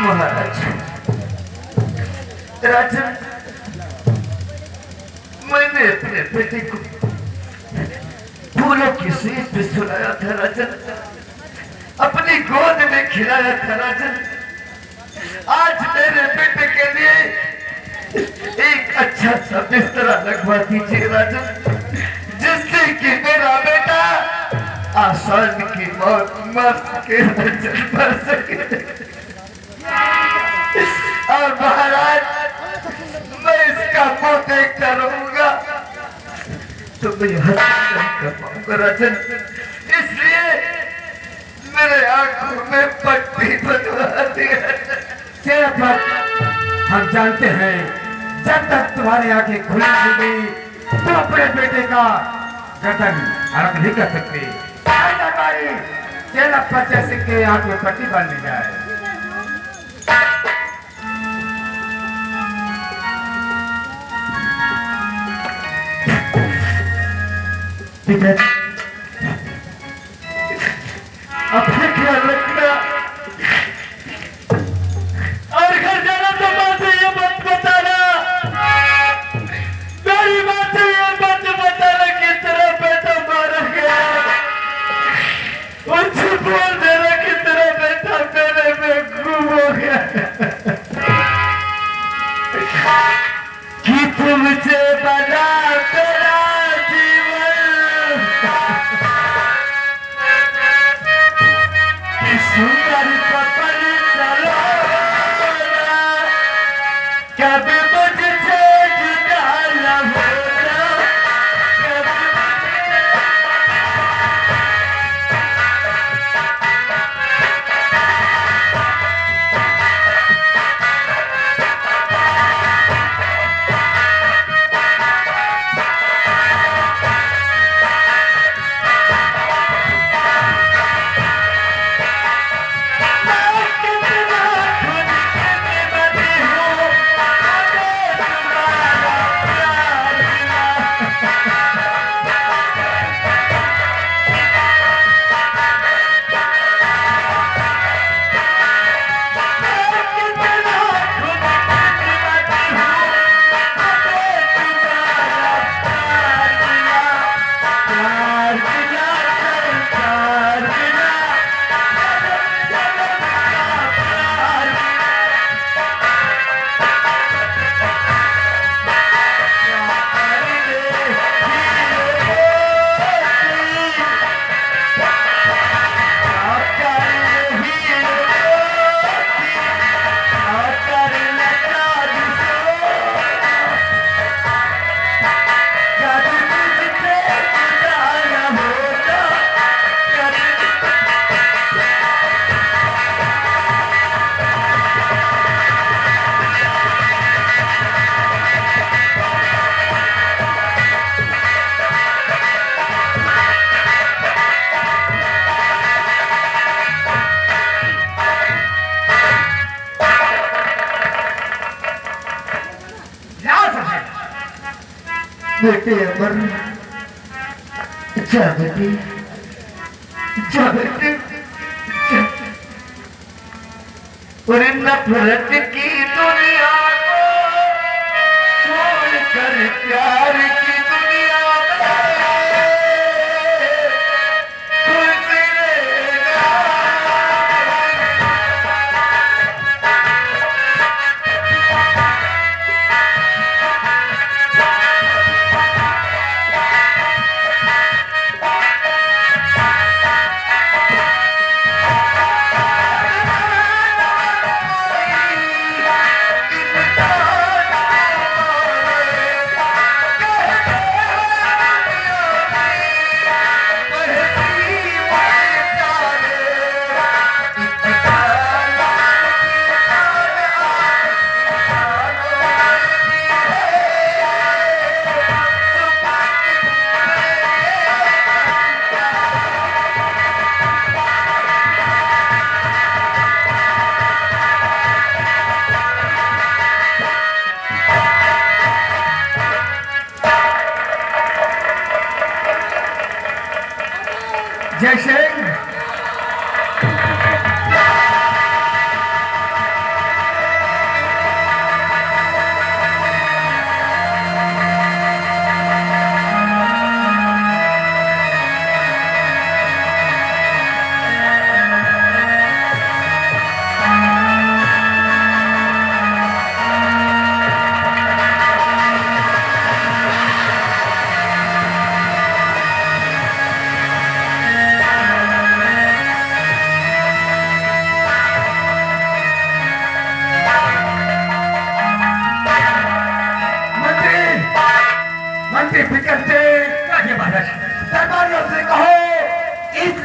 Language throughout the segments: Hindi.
महाराज राजन, मैंने अपने बेटे को फूलों की सेज पे सुलाया था राजन, अपनी गोद में खिलाया था राजन। आज मेरे बेटे के लिए एक अच्छा सा बिस्तरा लगवा दीजिए राजन, जिससे कि मेरा बेटा आसान की मौत मर सके, मर सके। और महाराज, मैं इसका मुंह देखता रहूंगा तो मैं हत्या नहीं कर पाऊंगा राजन, इसलिए मेरे आंखों में पट्टी बनवा दिया। सेनापति, हम जानते हैं जब तक तुम्हारी आंखें खुली नहीं तो अपने बेटे का गर्दन अलग नहीं कर सकते। सेनापति जैसे के आंख में पट्टी बन जाए। अपने ख्याल रखना, और घर जाना तो मां से ये मत बताना, मेरी मां से ये मत बताना कि तेरा बेटा मारा गया, और झूठ बोल देना कि तेरा बेटा मेरे में गुम हो गया, कि तुमसे बना तेरा सुंदर कपल चलो कभी मुझसे जुदा न होना, बेटे अमर, जा बेटे, जा बेटे, और नफरत की दुनिया को छोड़कर प्यार की दुनिया में खुश रहना।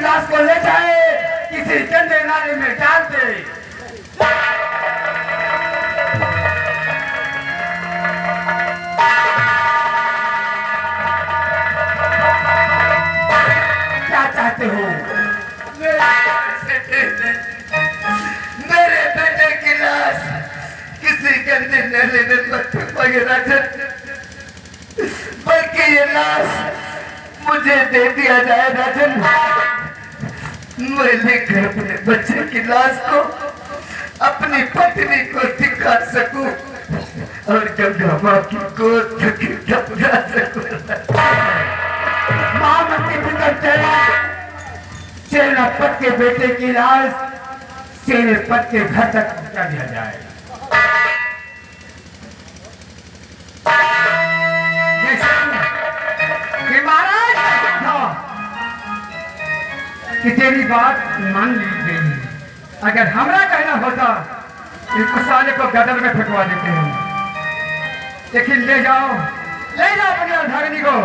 लाश को ले जाए, किसी गंदे नाले में डाल दे। क्या चाहते हो? मेरे बेटे की लाश किसी गंदे नाले में मत फेंको राजन, बल्कि ये लाश मुझे दे दिया जाए राजन। मैं लेकर अपने बच्चे की लाश को अपनी पत्नी को दिखा सकूं और गंगा माँ की गोद ढपका सकूं। महामंत्री बिगड़ चले, सेनापत के बेटे की लाश सेनापत के घर तक पहुंचा दिया जाए। कि महाराज कि तेरी बात मान ली गई, अगर हमरा कहना होता इस साले को गदर में फेंकवा देते हैं, लेकिन ले जाओ अपनी अर्धांगिनी को,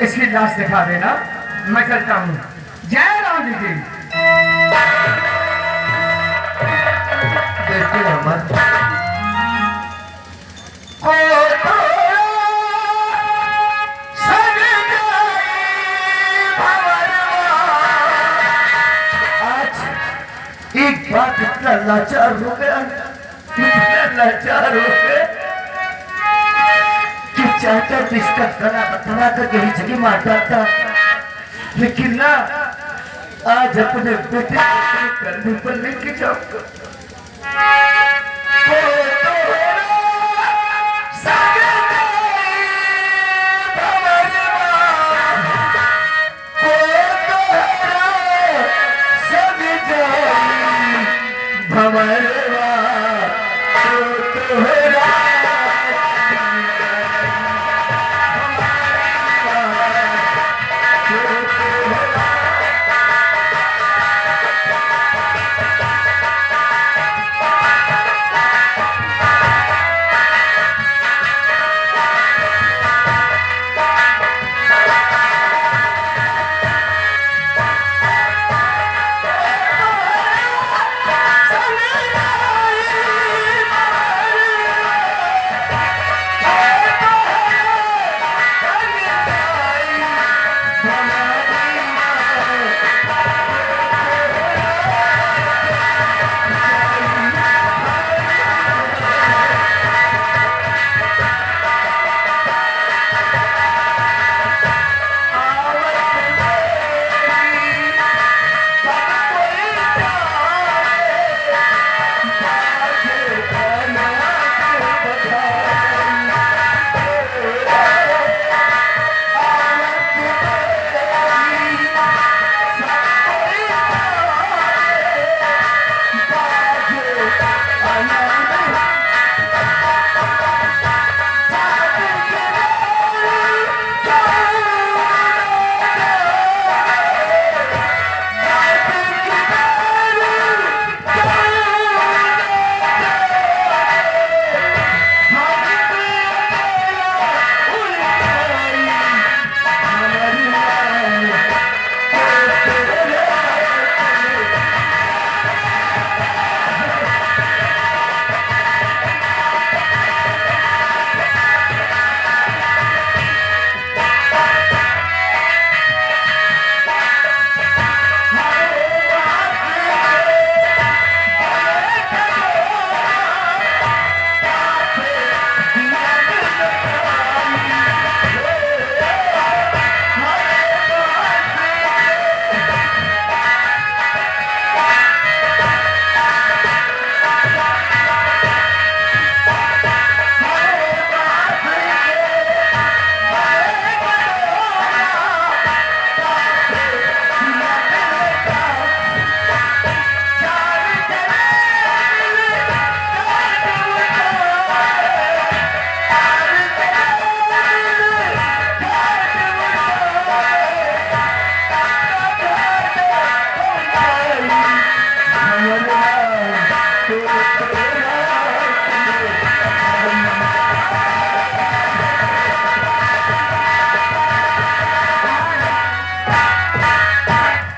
इसकी लाश दिखा देना, मैं चलता हूँ। जय राम जी की। बेटे अमर एक बात इतना लाचार हो गया, इतना लाचार हो गया कि चाहता तो इसका गला बतला कर यही जगह मार डालता, लेकिन ना आज अपने बेटे को करने पर लेके जाऊंगा।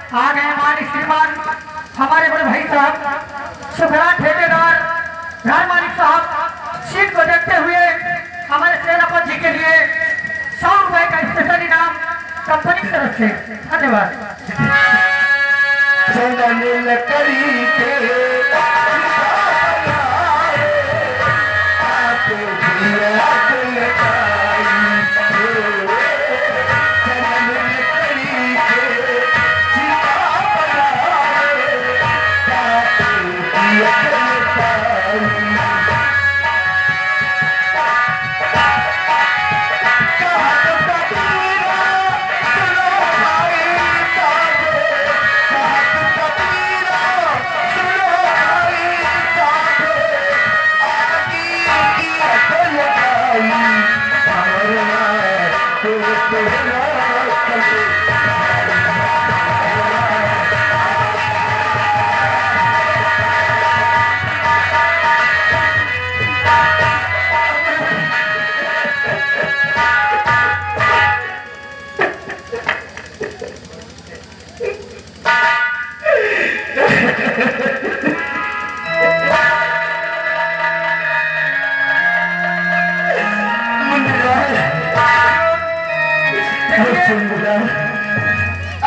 आ गए साहब, सुखरा ठेकेदार, घर मालिक साहब, सीट को देखते हुए हमारे सेनापति जी के लिए 100 रुपए का स्पेशल इनाम कंपनी की तरफ से। धन्यवाद। चलन लकड़ी के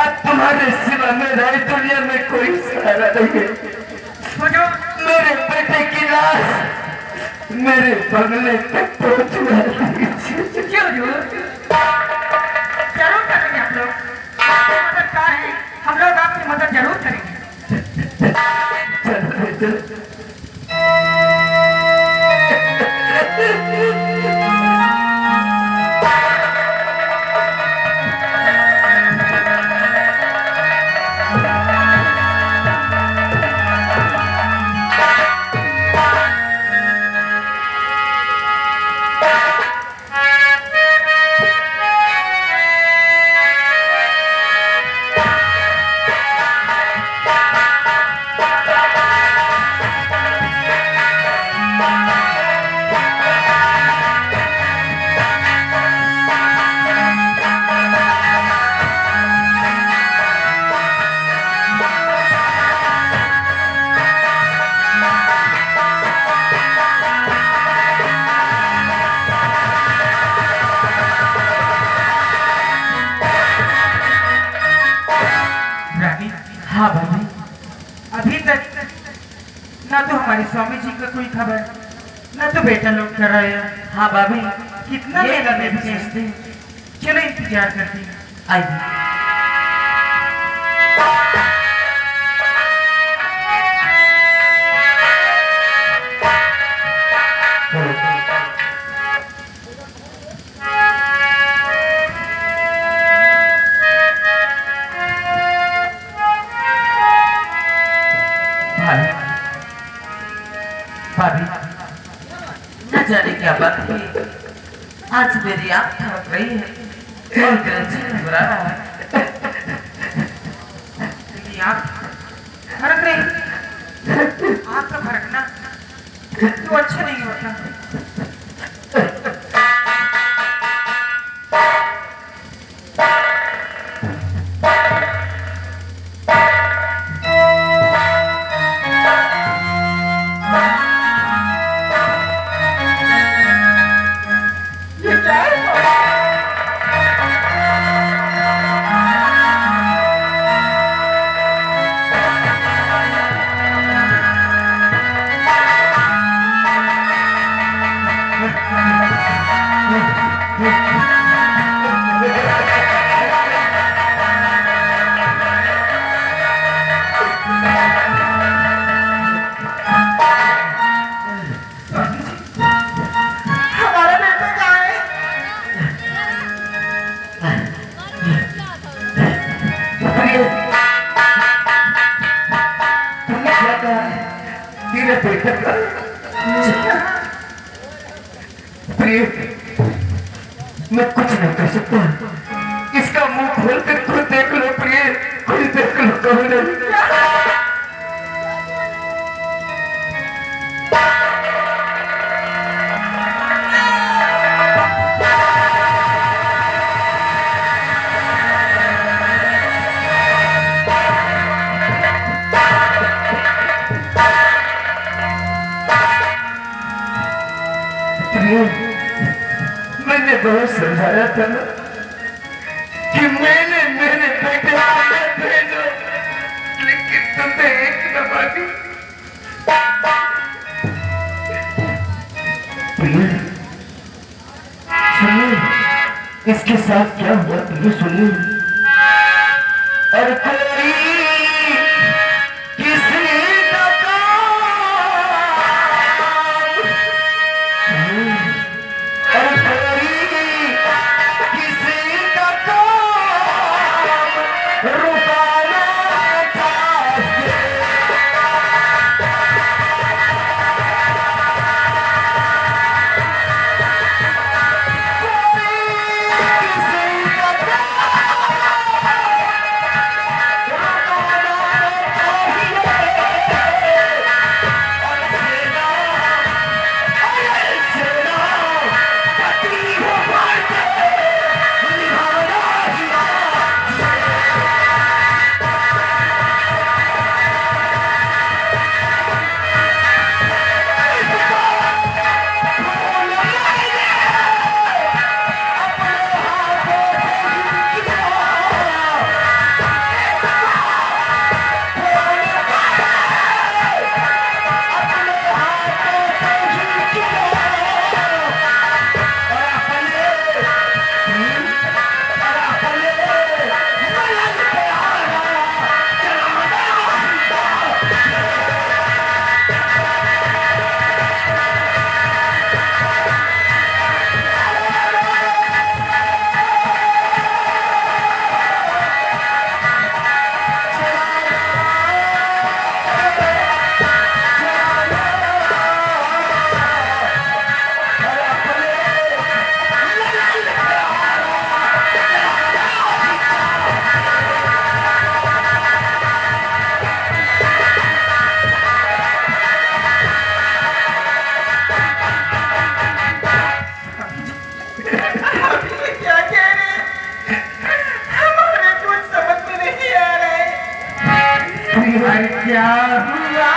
अब तुम्हारे सिवा मेरा इस दुनिया में कोई सहारा नहीं है। मेरे बेटे की लाश मेरे बंगले तक पहुंचवा लीजिए। जरूर करेंगे हम लोग। आपकी मदद का है, हम लोग आपकी मदद जरूर करेंगे। चलो हाँ भाभी, अभी तक ना तो हमारे स्वामी जी का कोई खबर, ना तो बेटा लोग कर रहे हैं। हाँ भाभी, कितना लेगा मैं भेजते। चलो इंतजार करते हैं। आइए। भाभी, न जाने क्या बात हुई, आज मेरी आँख थमक रही है और मेरा जी घबरा रहा है। मेरी आँख फरक रही, आँख का फरकना तो अच्छा नहीं होता। मैं कुछ नहीं कर सकता। इसका मुंह खोल कर खुद देख लो प्रिय, खुद देख लो। कहो नहीं प्रिय, मैंने बहुत समझाया था ना कि मैंने मेरे बेटे को भेजो, लेकिन तुमने एक न मानी। प्रिय सुनिए, इसके साथ क्या हुआ प्रिय सुनिए। और कोई किसी का और कोई किसी का काम रुकाना चाहते। किसी का अरे क्या हुआ रे मेरे लाल कोटी भाई, क्या हुआ?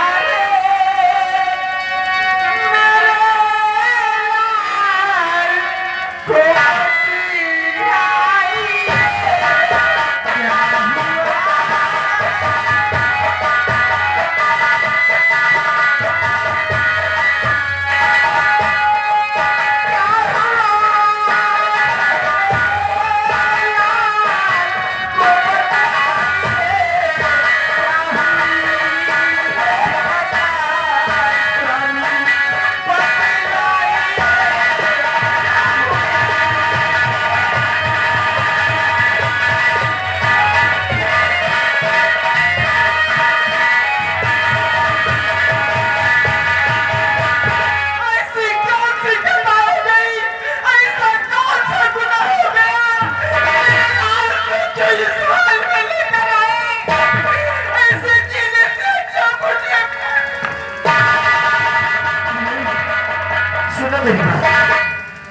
सुनो मेरी बात,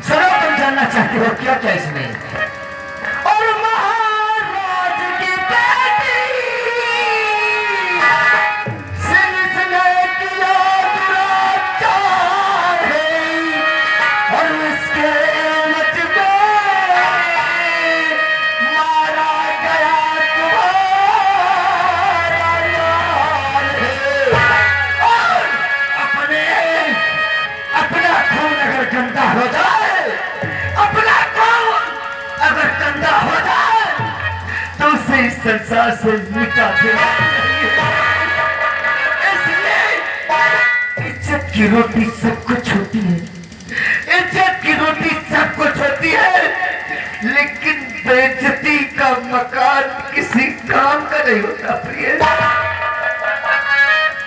सुनो, तुम जानना चाहते हो क्या क्या इसमें। और महाराज की बेटी सिलसिले किया दुराचार है, और उसके एवज में मारा गया तुम्हारा यार है। और अपना खून अगर गंदा हो जाए, अपना खून अगर गंदा हो जाए, तो उसे इस संसार से मिटा देना चाहिए। इसलिए इज्जत की रोटी सब कुछ होती है, इज्जत की रोटी सब कुछ होती है, लेकिन बेइज्जती का मकान किसी काम का नहीं होता प्रिय।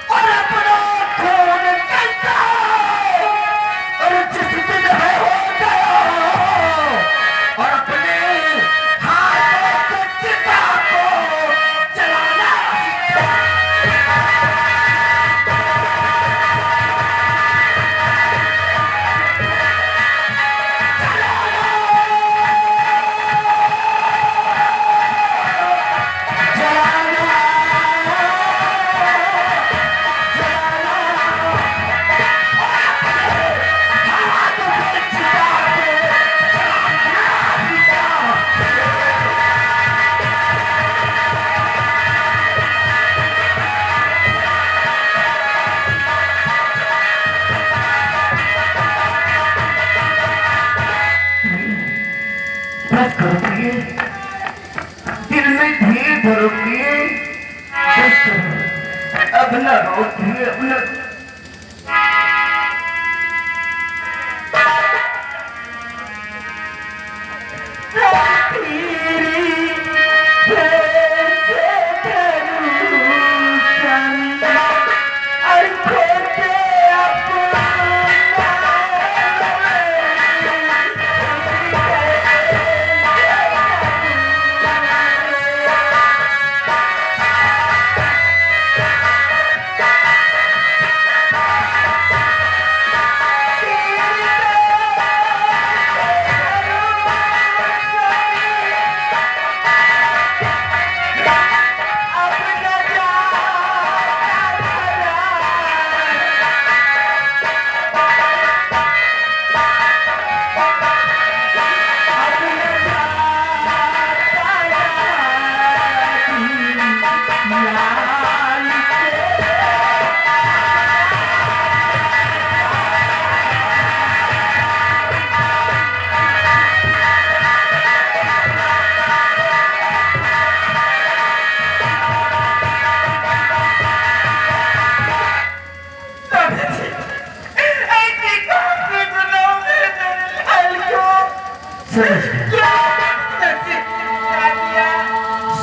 और अपना खून गंदा और जिस दिन है हो गया, और अपने हाथों से चिता को जलाना। जलाना बस करो प्रिय, दिल में धीर धरो प्रिय, बस करो, अब न रो प्रिय, अब न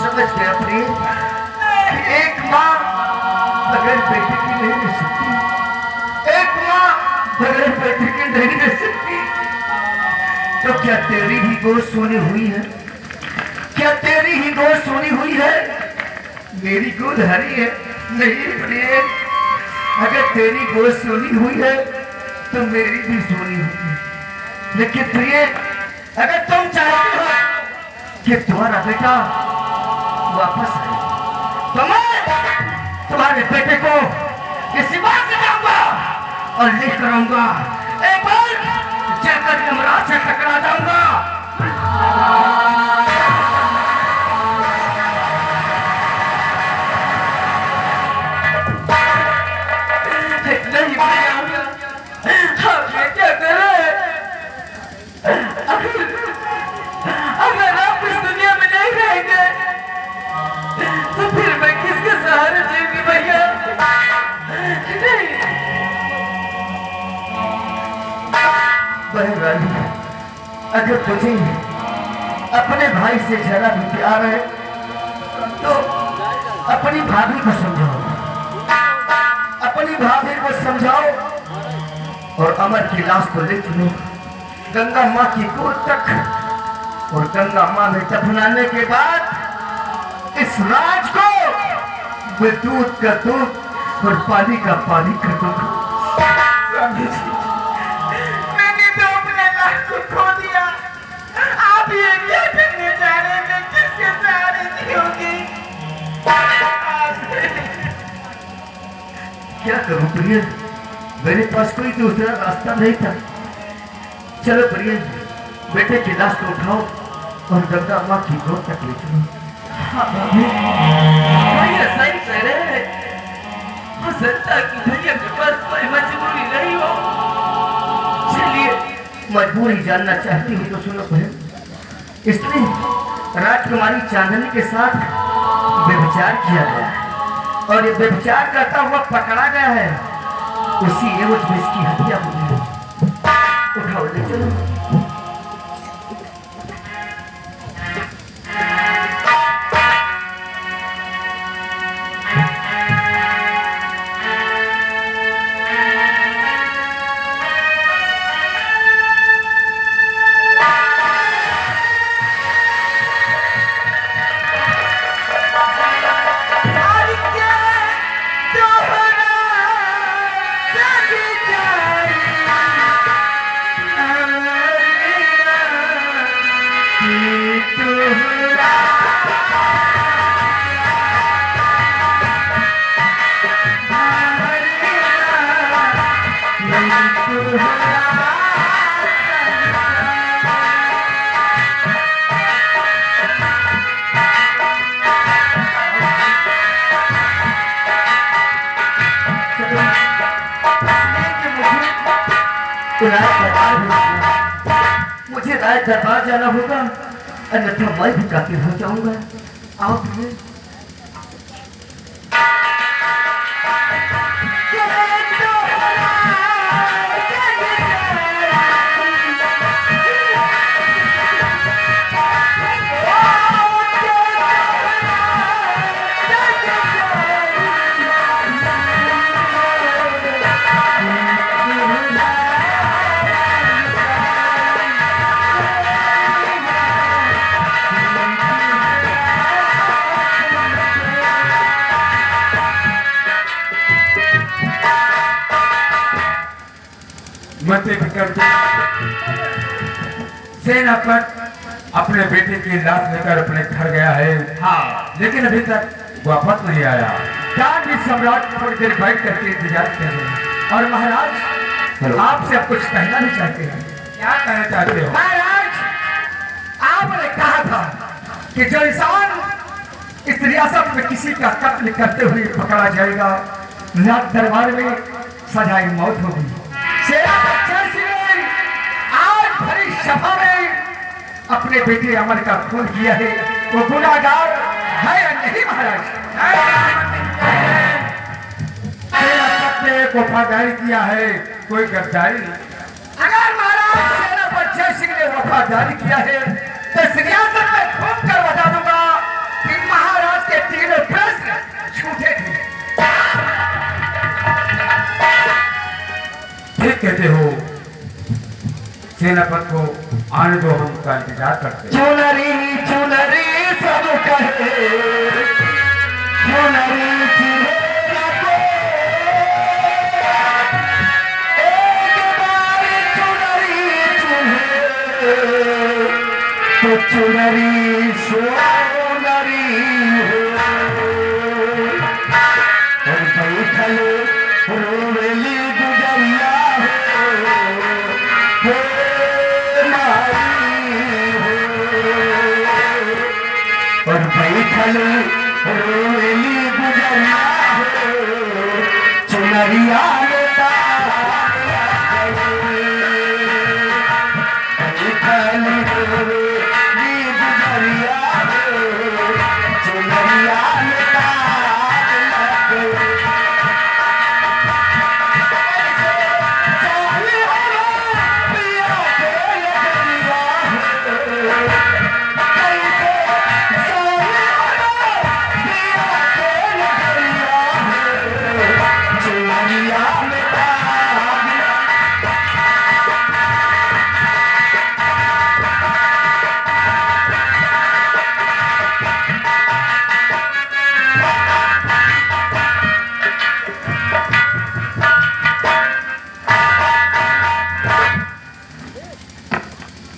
समझ गया प्रिय कि एक माँ बगैर बेटे की नहीं रह सकती, एक माँ बगैर बेटे की नहीं रह सकती। तो क्या तेरी ही गोद सोनी हुई है? क्या तेरी ही गोद सोनी हुई है? मेरी गोद हरी है? नहीं प्रिय, अगर तेरी गोद सोनी हुई है तो मेरी भी सोनी हुई है। लेकिन प्रिय, अगर तुम चाहते हो कि तुम्हारा बेटा वापस आए तो मैं तुम्हारे बेटे को किसी बात से जाऊंगा और लेकर आऊंगा, एक बार जाकर यमराज से टकरा जाऊंगा। नहीं भैया, हम क्या करें? अगर आप इस दुनिया में नहीं रहेंगे तो फिर मैं किसके सहारे जीऊंगी भैया? नहीं बहरहाल, अगर तुझे अपने भाई से जरा भी प्यार है तो अपनी भाभी को समझाओ, अपनी भाभी को समझाओ और अमर की लाश को ले चलो गंगा माँ की गोद तक, और गंगा माँ में दफनाने के बाद इस राज को मैं दूध का दूध और पानी का पानी कर दूंगा। मैंने तो अपने लाख को खो दिया, आप ये क्या करने जा रहे हैं? मैं किसके सहारे जीऊंगी? क्या करूं प्रिय, मेरे पास कोई दूसरा रास्ता नहीं था। चलो प्रिय, बेटे की लाश को उठाओ और गंगा माँ की गोद तक ले चलो। भैया सही कह रहे हैं, हो सकता है कि भैया के पास कोई मजबूरी नहीं हो। चलिए, मजबूरी जानना चाहती हूँ तो सुनो बहन। इसलिए राजकुमारी चांदनी के साथ व्यभिचार किया गया है और ये व्यभिचार करता हुआ पकड़ा गया है, उसी एवज में इसकी हत्या हुई है। उठाओ ले चलो। मुझे राज दरबार जाना होगा अन्यथा मैं भी काफी हो जाऊंगा। आओ तुम्हें मध्य विक्रम सेनापति अपने बेटे की लाश लेकर अपने घर गया है। हाँ, लेकिन अभी तक वापस नहीं आया। दानवीर सम्राट थोड़ी देर बैठ करके इंतजार कर रहे हैं। और महाराज आपसे अब कुछ कहना भी चाहते हैं। क्या कहना चाहते हो? महाराज, आपने कहा था कि जो इंसान इस रियासत में किसी का कत्ल करते हुए पकड़ा जाएगा, राज दरबार में सजाई मौत होगी। आज भरी सभा में अपने बेटे अमर का खून किया है, वो गुनाहगार है या नहीं महाराज? वफादारी किया है, कोई गद्दारी नहीं। अगर महाराज सेनापति जय सिंह ने वफादारी किया है तो सियासत में घूम कर बता दूंगा कि महाराज के तीनों प्रश्न छूटे थे। ठीक कहते हो, सेनापति को आने दो, हम उसका इंतजार करते हैं। चुनरी चुनरी सब कहे, चुनरी तो चुनरी सोनरी हो, बैठल रोवेली गुजरिया हो माई हो, और बैठल रोवेली गुजरिया हो, चुनरिया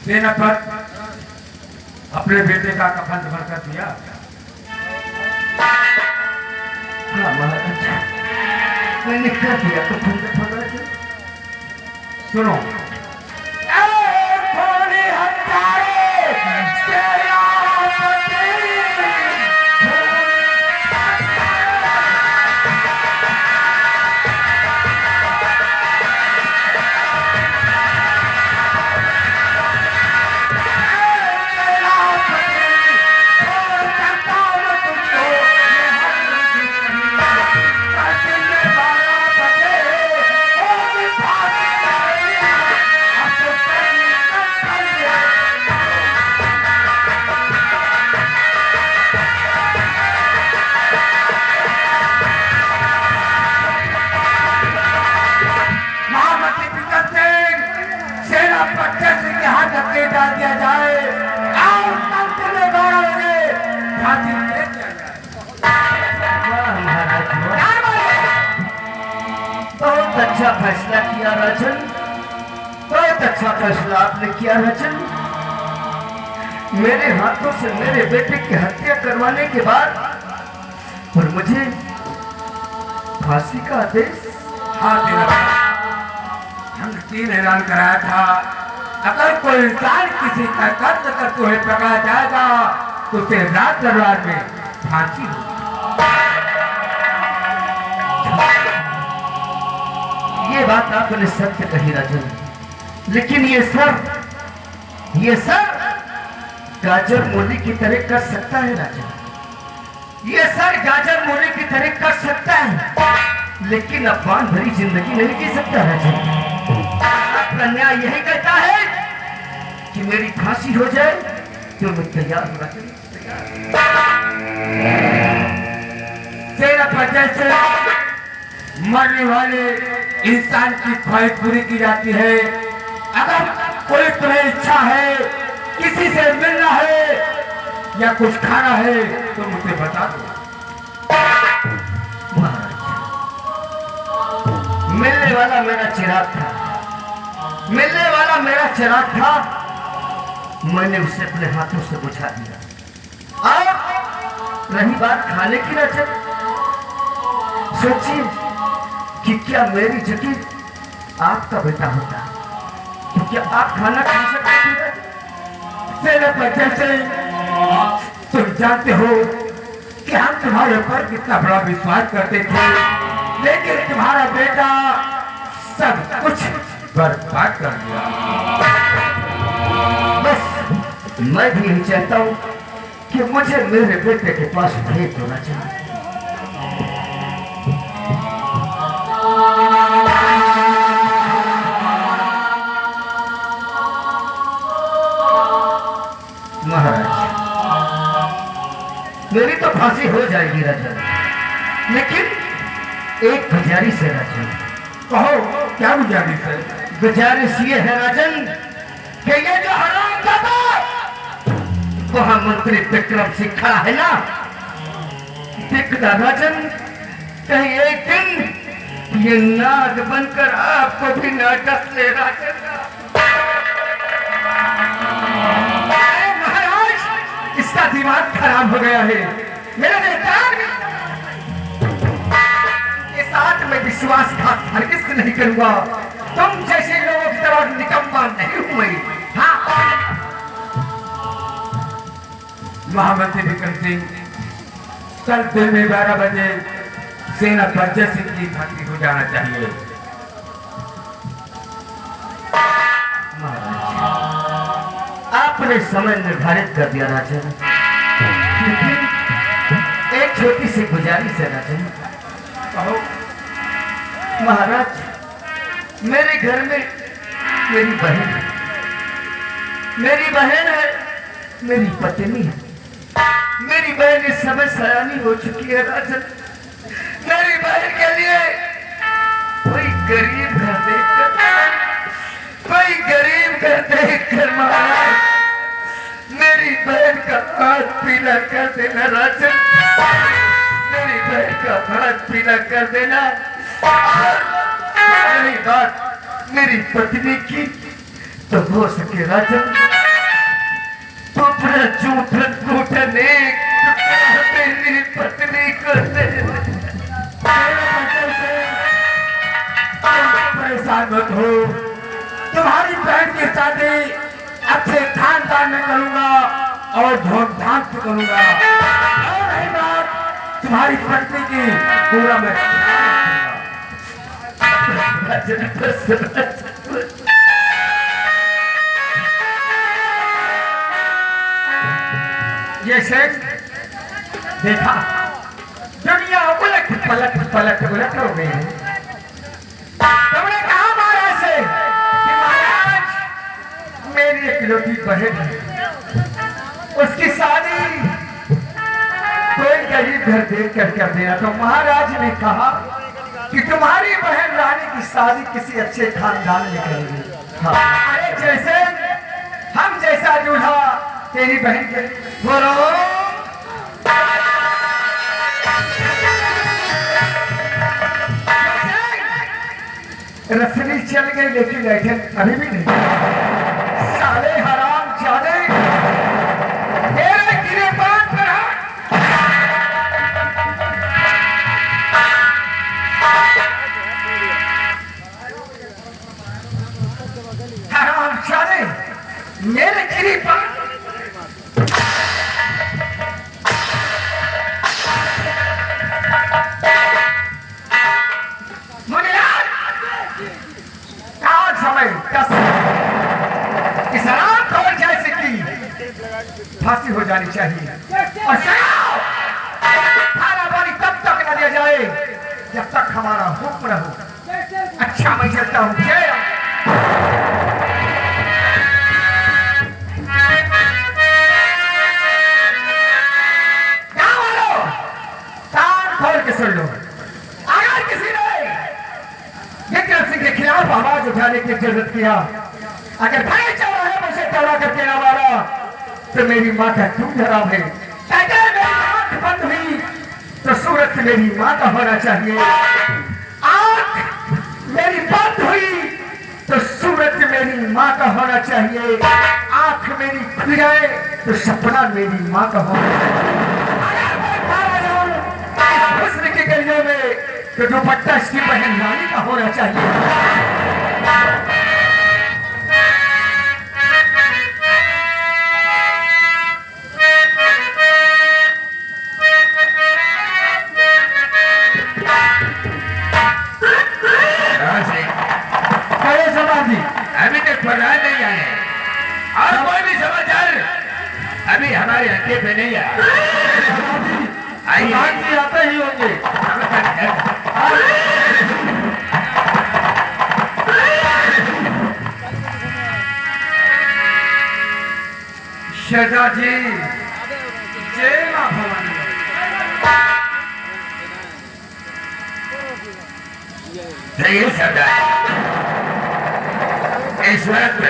सेनापति अपने बेटे का कफन दफन कर दिया। हाँ महाराज, मैंने कर दिया कफन दफन। सुनो, डाल दिया जाए और में फांसी दे दिया जाए। बहुत अच्छा फैसला किया राजन, बहुत अच्छा फैसला आपने किया राजन। मेरे हाथों से मेरे बेटे की हत्या करवाने के बाद और मुझे फांसी का आदेश। हाँ, हम 3 ऐलान कराया था, अगर कोई इंसान किसी का कत्ल करते हुए पकड़ा जाएगा तो उसे राज दरबार में फांसी हो। ये बात आपने सत्य कही राजन, लेकिन ये सर गाजर मूली की तरह कर सकता है राजा। ये सर गाजर मूली की तरह कर सकता है, लेकिन अफवान भरी जिंदगी नहीं जी सकता राजा। आपका न्याय यही कहता है कि मेरी फांसी हो जाए तो मैं तैयार हूं राजा। सेना पंचायत से मरने वाले इंसान की ख्वाहिश पूरी की जाती है। अगर कोई तुम्हें इच्छा है, किसी से मिलना है या कुछ खाना है तो मुझे बता दो। मिलने वाला मेरा चिराग था, मिलने वाला मेरा चिराग था, मैंने उसे अपने हाथों से बुझा दिया। और रही बात खाने की राजा, सोचिए कि क्या मेरी जगह आपका बेटा होता तो क्या आप खाना खा सकते थे? सेना पंचायत से तुम जानते हो कि हम तुम्हारे ऊपर कितना बड़ा विश्वास करते थे, लेकिन तुम्हारा बेटा सब कुछ बर्बाद कर दिया। बस मैं भी यही चाहता हूं कि मुझे मेरे बेटे के पास भेज देना चाहिए। महाराज, मेरी तो फांसी हो जाएगी राजा, लेकिन एक गुजारिश है राजन। कहो क्या गुजारिश है? गुजारिश ये है राजन कि ये जो हरामजादा वहां मंत्री विक्रम सिंह खड़ा है ना, देखना राजन, कहीं एक दिन ये नाग बनकर आपको भी ना डस ले राजन। महाराज, इसका दिमाग खराब हो गया है। मेरा बेटा के साथ मैं विश्वासघात हरगिज नहीं करूंगा। तुम जैसे लोगों की तरह निकम्मा नहीं हूं मैं। हाँ, महामंत्री विक्रम सिंह, कल दिन में 12 बजे सेना पंचायत सिंह की भर्ती हो जाना चाहिए। आपने समय निर्धारित कर दिया राजन, लेकिन एक छोटी सी गुजारिश है राजन। कहो। महाराज, मेरे घर में मेरी बहन है, मेरी बहन है, मेरी पत्नी है। मेरी बहन इस समय सयानी हो चुकी है राजन। मेरी बहन के लिए कोई गरीब घर देखकर, कोई गरीब घर देखकर महाराज मेरी बहन का हाथ पीला कर देना राजन, मेरी बहन का हाथ पीला कर देना। यही बात मेरी पत्नी की तो हो सके राजन, तो अपना जूठन घूठन एक मेरी पत्नी को दे। परेशान मत हो, तुम्हारी बहन की शादी अच्छे खानदान में करूंगा और धूमधाम से करूंगा। और रही बात तुम्हारी पत्नी की, पूरा मैं ये शेख देखा, दुनिया उलट पलट हो गई है। तुमने कहा महाराज से कि महाराज मेरी इकलौती बहन है, उसकी शादी कोई गरीब घर देख कर देना। तो महाराज ने कहा कि तुम्हारी बहन रानी की शादी किसी अच्छे खानदान में करेगी। हाँ, अरे जैसे हम जैसा दूल्हा तेरी बहन के बोलो। रसनी चल गई लेकिन ऐठन अभी भी नहीं। साले हराम जादे मेरे गिरेबान पर हराम जादे मेरे गिरेबान फांसी हो जानी चाहिए। और थाना वाली तब तक न दिया जाए जब तक हमारा हुक्म न हो। अच्छा मैं चलता हूँ। जय खोल के सुन लो, अगर किसी ने विक्रम सिंह के खिलाफ आवाज उठाने की जरूरत किया, अगर भाई चौराहे में से तोड़ा करके ना मारा तो मेरी माँ का तुम हराम है। अगर मेरी आंख बंद हुई तो सूरत मेरी माँ का होना चाहिए। आंख मेरी बंद हुई तो सूरत मेरी माँ का होना चाहिए। आंख मेरी खुल जाए तो सपना मेरी माँ का होना चाहिए। हुस्न की गलियों में तो दुपट्टा इसकी बहन रानी का होना चाहिए। समाधि अभी तक प्रधान नहीं आए और कोई भी समाचार अभी हमारे हत्थे पे नहीं आया। आइए आते ही होंगे। शहजाद जी, जय मां भवानी। जय सरदार, इस वक्त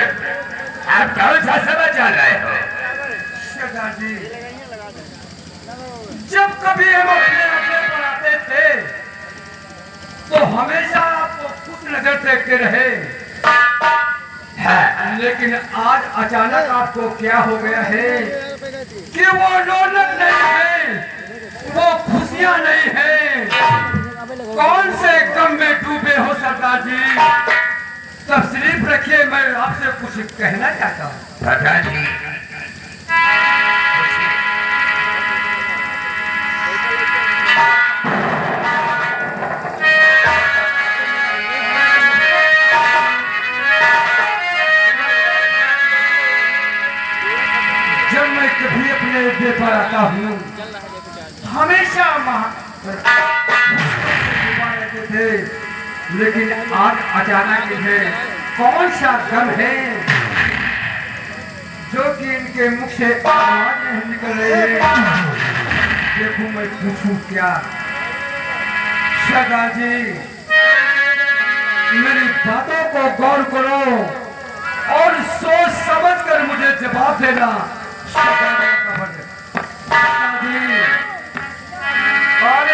आप कौन सा समाचार लाए हो? शहजाद जी, जब कभी हम अपने अड्डे पर आते थे तो हमेशा आपको खुश नजर देखते रहे, लेकिन आज अचानक आपको क्या हो गया है कि वो रौनक नहीं है, वो खुशियां नहीं है। कौन से गम में डूबे हो सरदार जी? तशरीफ रखिए, मैं आपसे कुछ कहना चाहता हूँ। प्रधान जी, जब मैं कभी अपने अड्डे पर आता हूँ हमेशा रहते थे, लेकिन आज अचानक इन्हें कौन सा गम है जो कि इनके मुख से आवाज नहीं निकल रही है। देखो मैं पूछूं क्या? शहजाद जी, मेरी बातों को गौर करो और सोच समझ कर मुझे जवाब देना। शहजाद जी, और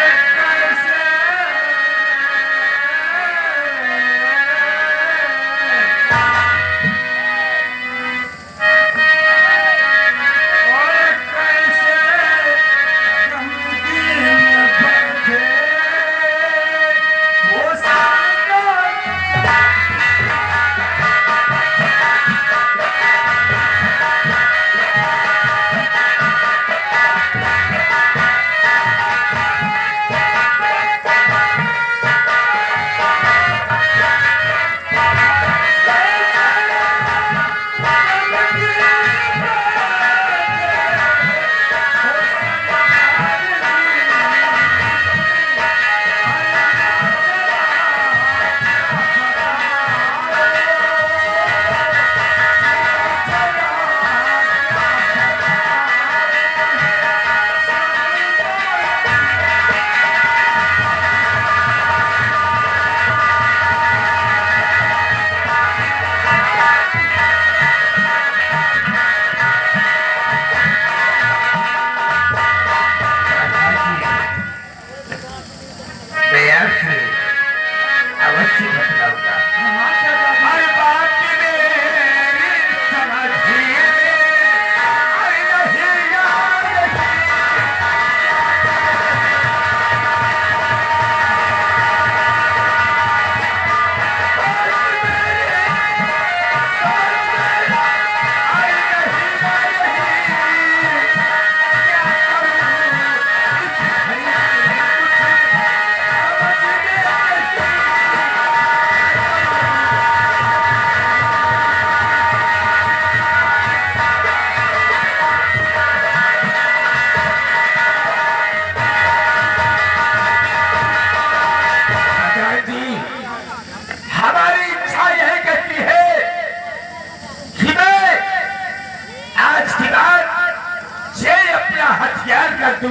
तू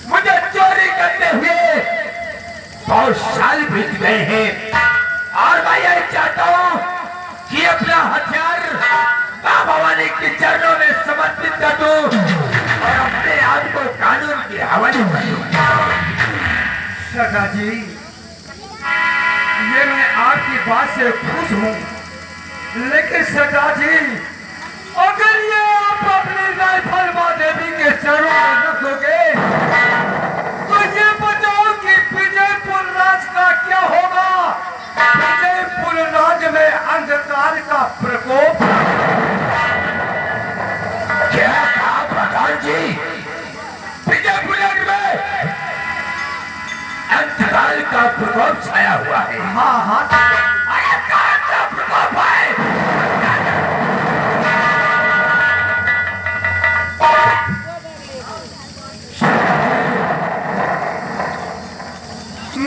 मुझे चोरी करते हुए बहुत साल बीत गए हैं और मैं यही चाहता हूँ कि अपना हथियार मां भवानी के चरणों में समर्पित कर दूं और अपने आप को कानून के हवाले कर दूं। सरदार जी, ये मैं आपकी बात से खुश हूँ, लेकिन सरदार जी अगर ये आप अपनी राइफल मां देवी के चरणों में रखोगे तो ये बताओ कि विजयपुर राज का क्या होगा? विजयपुर राज में अंधकार का प्रकोप। क्या कहा प्रधान जी? विजयपुर राज में अंधकार का प्रकोप छाया हुआ है। हाँ हाँ, अंधकार का प्रकोप है।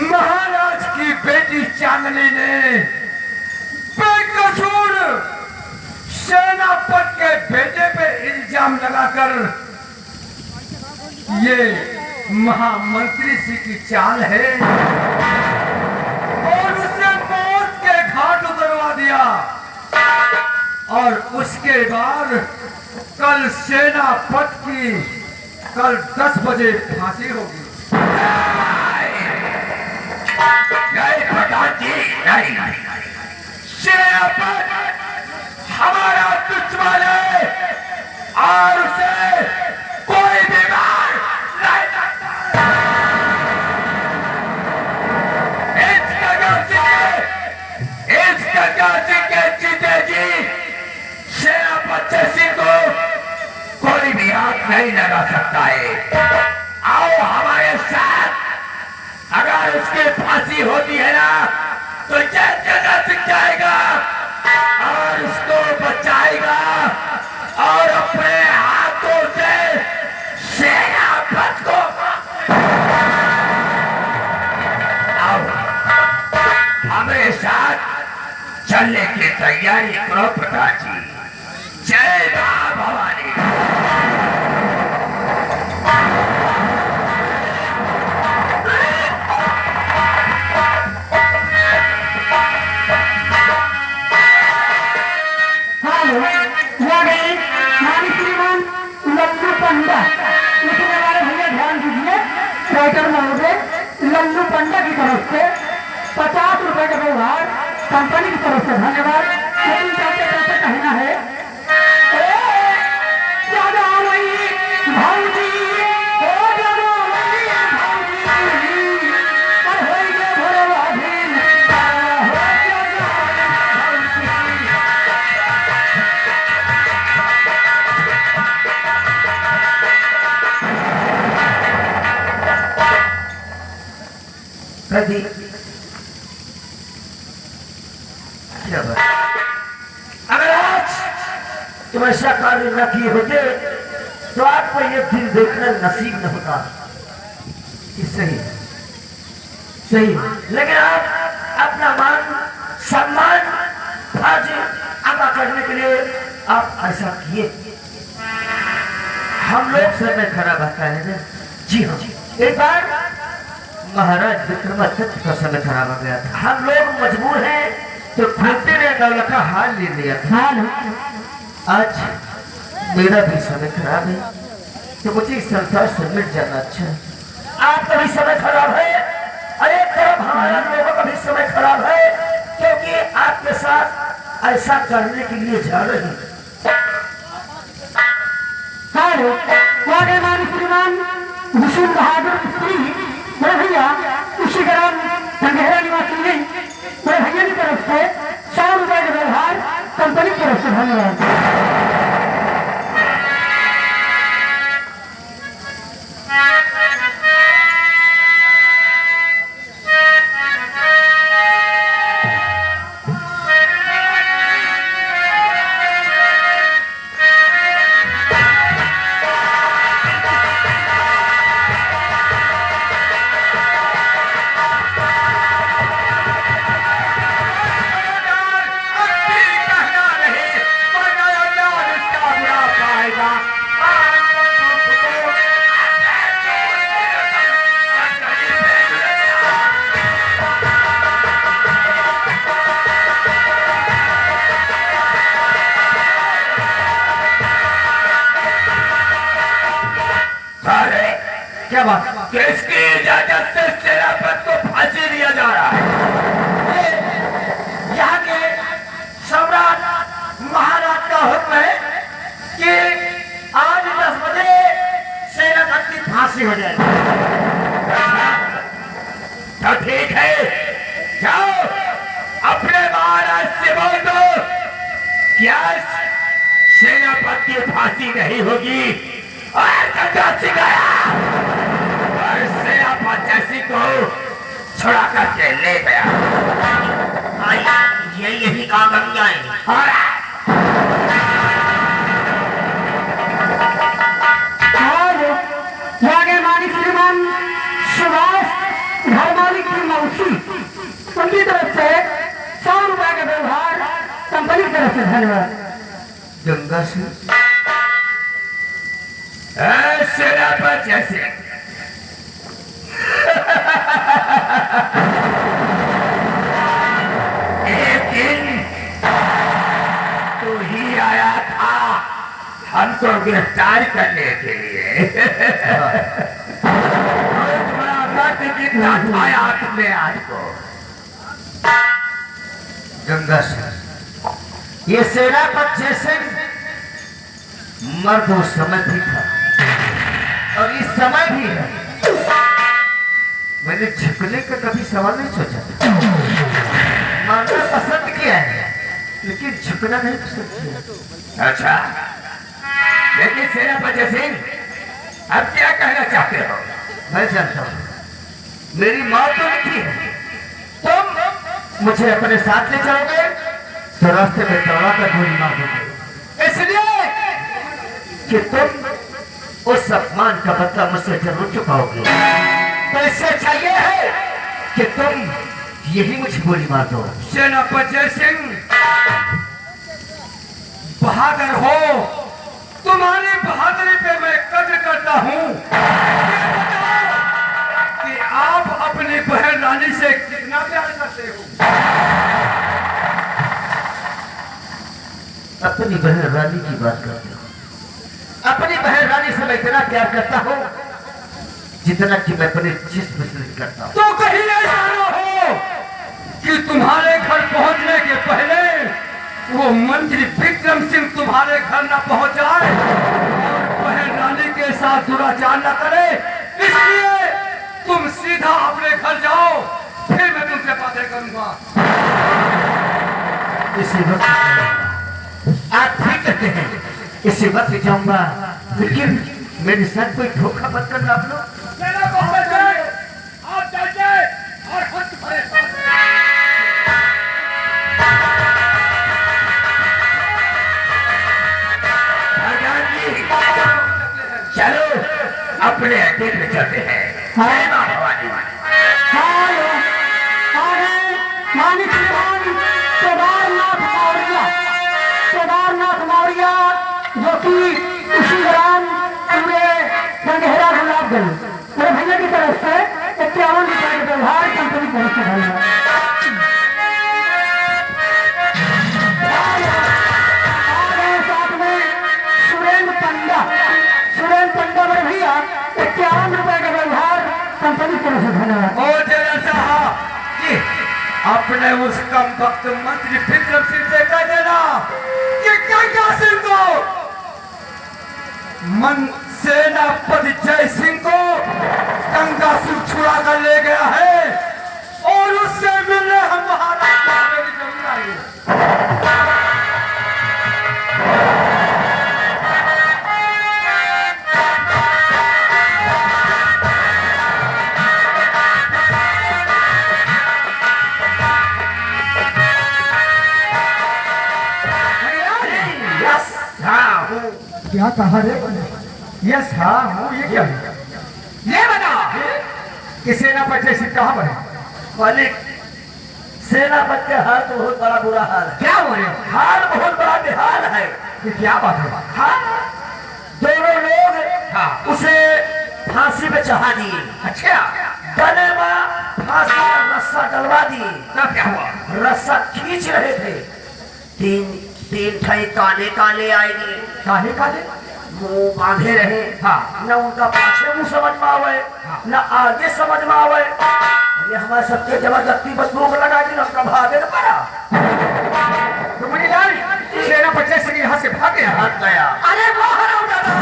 महाराज की बेटी चांदनी ने बेकसूर सेनापति के बेटे पे इल्जाम लगाकर ये महामंत्री जी की चाल है और उसे मौत के घाट उतरवा दिया और उसके बाद कल सेनापति की कल 10 बजे फांसी होगी। नहीं प्रधान जी, नहीं, सेनापति हमारा दुश्मन है और उसे कोई भी मार नहीं सकता। इस गंगा के जीते जी सेनापति सिंह को कोई भी हाथ नहीं लगा सकता है। आओ हमारे साथ, अगर उसकी फांसी होती है ना तो जय जगह सिंह जाएगा और उसको बचाएगा और अपने हाथों से सेनापति को हमारे साथ चलने की तैयारी करो प्रधान जी। जय मां भवानी। लल्लू पंडा, लेकिन हमारे भैया ध्यान दीजिए, राइटर महोदय लल्लू पंडा की तरफ से 50 रुपए का व्यवहार कंपनी की तरफ से धन्यवाद। लेकिन कहते कहते कहना है अगर आज तुम ऐसा कार्य न किए होते तो आपको ये दिन देखना नसीब न होता। सही सही, लेकिन आप अपना मान सम्मान आज अदा करने के लिए आप ऐसा किए। हम लोग समय खराब आता है ना। जी हाँ, एक बार महाराज विक्रमादित्य का समय खराब हो गया था। हम लोग मजबूर हैं तो खुलते ने दौलत का हाल ले लिया था। आज मेरा भी समय खराब है तो मुझे इस संसार से मिट जाना अच्छा है। आपका भी समय खराब है और एक तरफ हमारा लोगों का भी समय खराब है, क्योंकि आपके साथ ऐसा करने के लिए जा रहे हैं। श्रीमान विष्णु बहादुर स्त्री मेरे भैया उसी ग्राम संघेरा निवासी नहीं, मेरे भैया की तरफ से 100 रुपए का व्यवहार कंपनी की तरफ से धन्यवाद। क्या बात? किसकी इजाजत से सेनापति को फांसी दिया जा रहा है? यहाँ के सम्राट महाराज का हुक्म है कि आज 10 बजे सेनापति की फांसी हो जाएगी। तो ठीक है, जाओ अपने महाराज से बोल दो क्या सेनापति की फांसी नहीं होगी और गंगा सिखाया और सेनापति जैसी को छुड़ा करके ले गया। यही काम हम जाएंगे। जागे मालिक श्रीमान सुभाष घर मालिक की मौसी उनकी तरफ से 100 रुपए का व्यवहार कंपनी की तरफ से धन्यवाद। गंगा सिंह सेनापति जैसे एक दिन तू ही आया था हमको गिरफ्तार करने के लिए। बहुत बड़ा वक्त कितना खाया तुमने आज को। गंगा सिंह ये सेनापति जैसे मर्द उस समय भी था और इस समय भी है। मैंने झुकने का कभी सवाल नहीं सोचा, मानना पसंद किया है लेकिन झुकना नहीं पसंद किया। अच्छा, लेकिन सेनापति सिंह अब क्या कहना चाहते हो? मैं जानता हूँ मेरी माँ तो लिखी है, तुम मुझे अपने साथ ले चलोगे तो रास्ते में दौड़ा कर गोली मार दोगे, इसलिए कि तुम उस अपमान का बदला मुझसे जरूर चुकाओगे। तो इससे अच्छा ये है कि तुम यही मुझे गोली मार दो। सेनापति सिंह बहादुर हो, तुम्हारी बहादुरी पे मैं कदर करता हूँ। कि आप अपनी बहन रानी से कितना प्यार करते हो? अपनी बहन रानी की बात करते हो? अपनी बहन रानी से मैं इतना प्यार करता हूँ जितना कि मैं अपने जिस्म से करता हूँ। तो कहीं ऐसा न हो कि तुम्हारे घर पहुंचने के पहले वो मंत्री विक्रम सिंह तुम्हारे घर न पहुंच जाए और बहन रानी के साथ दुराचार न करे, इसलिए तुम सीधा अपने घर जाओ, फिर मैं तुमसे बातें करूंगा। इसी वक्त आप ठीक कहते हैं, इसी वक्त जाऊंगा, लेकिन मेरे साथ कोई धोखा मत करना आप लोग। चलो अपने अड्डे में चलते हैं। जय मां भवानी। मानिक श्रीमान केदारनाथ मौर्य जो कि उसी दौरान पूरे गंगेरा गुलाब गए मेरे भैया की तरफ से 51 रुपए का व्यवहार कंपनी की तरफ से धन्यवाद। साथ में सुरेंद्र पंडा मेरे भैया 51 रुपए का व्यवहार कंपनी की तरफ से धन्यवाद। और जरा साहब जी अपने उस कम वक्त मंत्री विक्रम सिंह से कह देना कि गंगा सिंह को सेनापति जय सिंह को गंगा सिंह छुड़ा कर ले गया है और उससे मिलने हम महाराज मेरी जरूर आएंगे। क्या कहा रे? यस हाँ हूँ। ये क्या है? ये बता कि सेनापति सिंह कहाँ बने? मालिक सेनापति का हाल तो बहुत बड़ा बुरा हाल है। क्या हो रहे हो? हाल बहुत बड़ा बेहाल है। ये क्या बात है? हाँ दोनों लोग उसे फांसी पे चढ़ा दिए। अच्छा गले में फांसी का रस्सा डलवा दिए। तब क्या हुआ? रस्सा खींच रहे थे, तीन ठाई काले काले आएंगे। काहे काले? मुंह बांधे रहे, हाँ। न उनका पीछे मुंह समझ में आवे, न आगे समझ में आवे। ये हमारे सबके जबरदस्ती बंदूक लगा दी, हमका भागे न पड़ा। तो मुझे यार सेनापति सिंह यहाँ से भाग गया। भाग गया। अरे वो हरामजादा,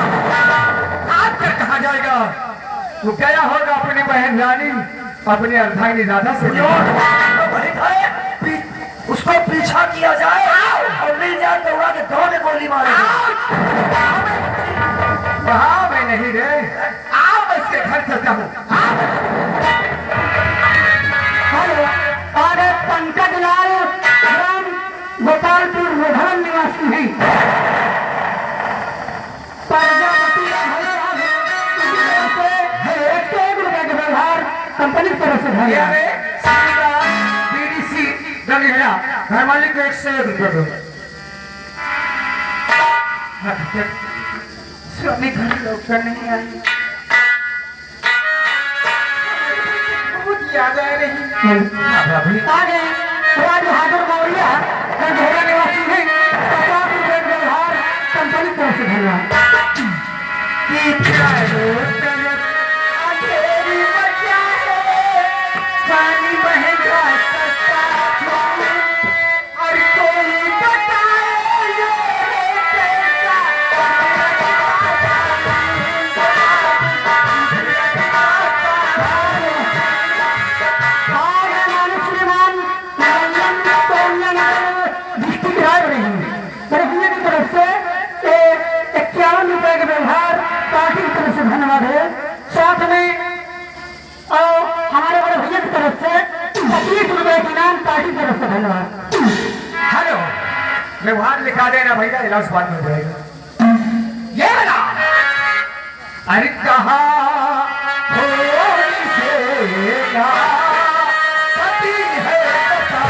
आज फिर कहाँ जाएगा? वो गया होगा अपनी बहन रानी, अपने अर्धांगिनी दादा से। तो वही खाए, उसको पीछा किया जाए और मिल जाए तो उड़ा के दो में गोली मारे। वहाँ मैं नहीं रे, आओ मैं इसके घर चलता हूँ। और पंकज लाल ग्राम गोपालपुर मुधन निवासी हैं। प्रजापति ₹1 के व्यवहार कंपनी की तरफ से ये भैया रे, सीधा बीडीसी गंगेरा, घर मालिक को ₹100 दो। स्वामी घर लौटकर नहीं आई, बहुत याद आ रही। आगे राज बहादुर मौर्य गंगेरा निवासी हैं। ₹50 के व्यवहार कंपनी की तरफ से भैया पानी बहेगा सस्ता और कोई बताए ये कैसा श्रीमान डिस्ट्रिक्ट राय रही है की तरफ से ₹51 का व्यवहार पार्टी की तरफ से धन्यवाद है। साथ में और हमारे बड़े भैया की तरफ से ₹25 का इनाम पार्टी की तरफ से धन्यवाद। हेलो, व्यवहार लिखा देना भैया, इलाज बाद में हो जाएगा। ये बना, अरे कहा हो पति है बता।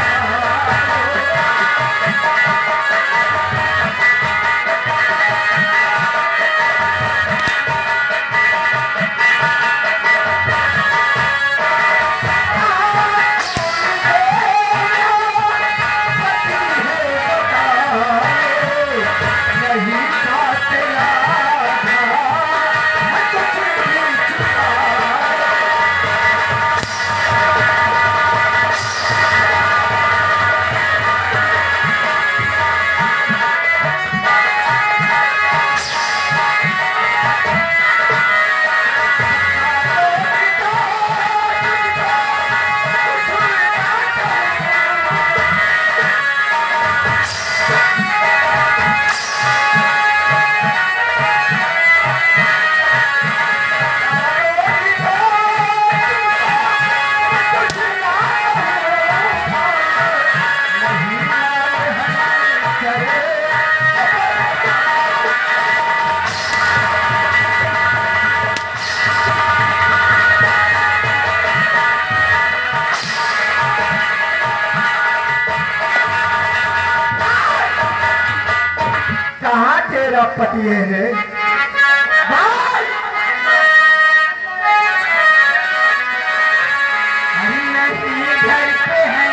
कहाँ तेरा पति है रे? अरे नहीं, घर पे है।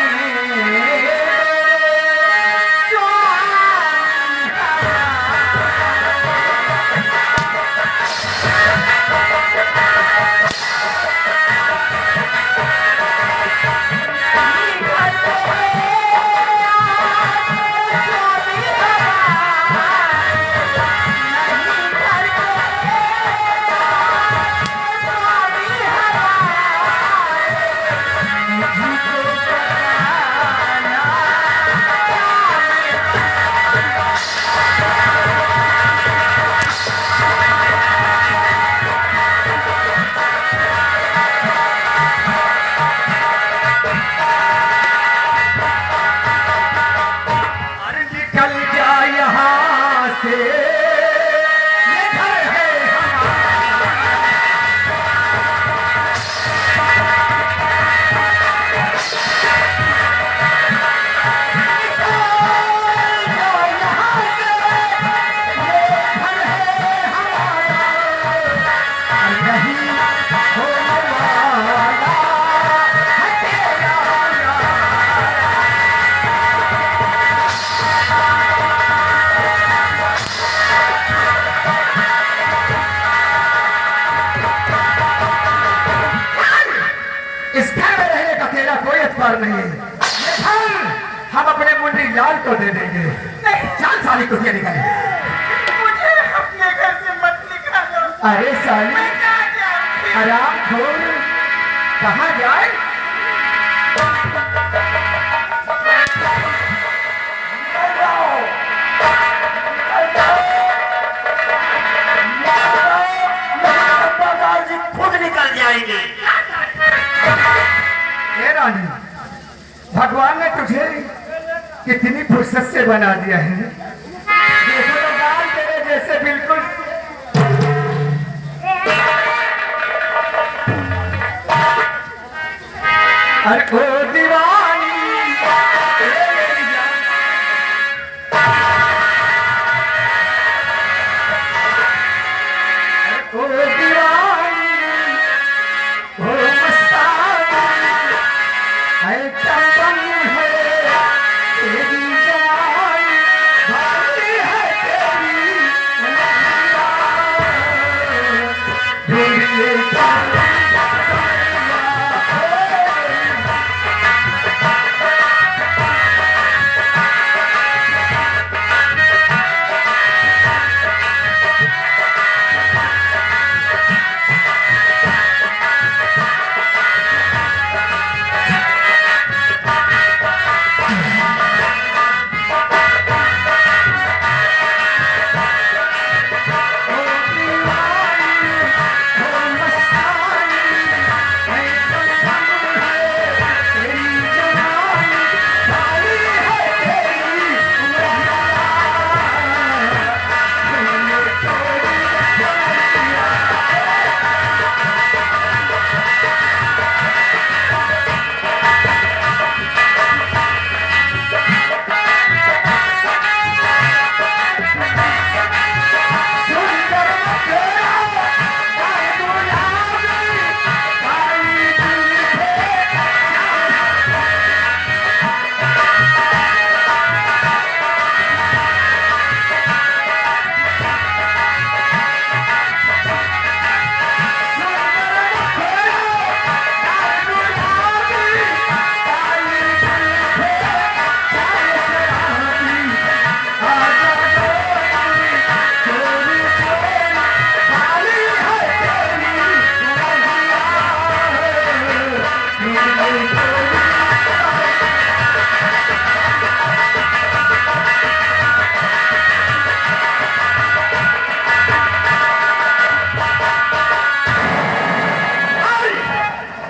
साली को क्या निकाले? मुझे अपने घर से मत निकालो। अरे साली, मैं कहाँ जाऊँ? आराम खोल, कहाँ जाए? खुद निकल जाएंगे। हे रानी, भगवान ने तुझे कितनी फुर्सत से बना दिया है। देखो तो गाल तेरे जैसे बिल्कुल। अरे ओ दीवानी, ए मेरी जान। अरे ओ दीवानी, ओ मस्तानी, है चंपन है तेरी जान, भाई है तेरी उमरिया, ढूंढिए जान।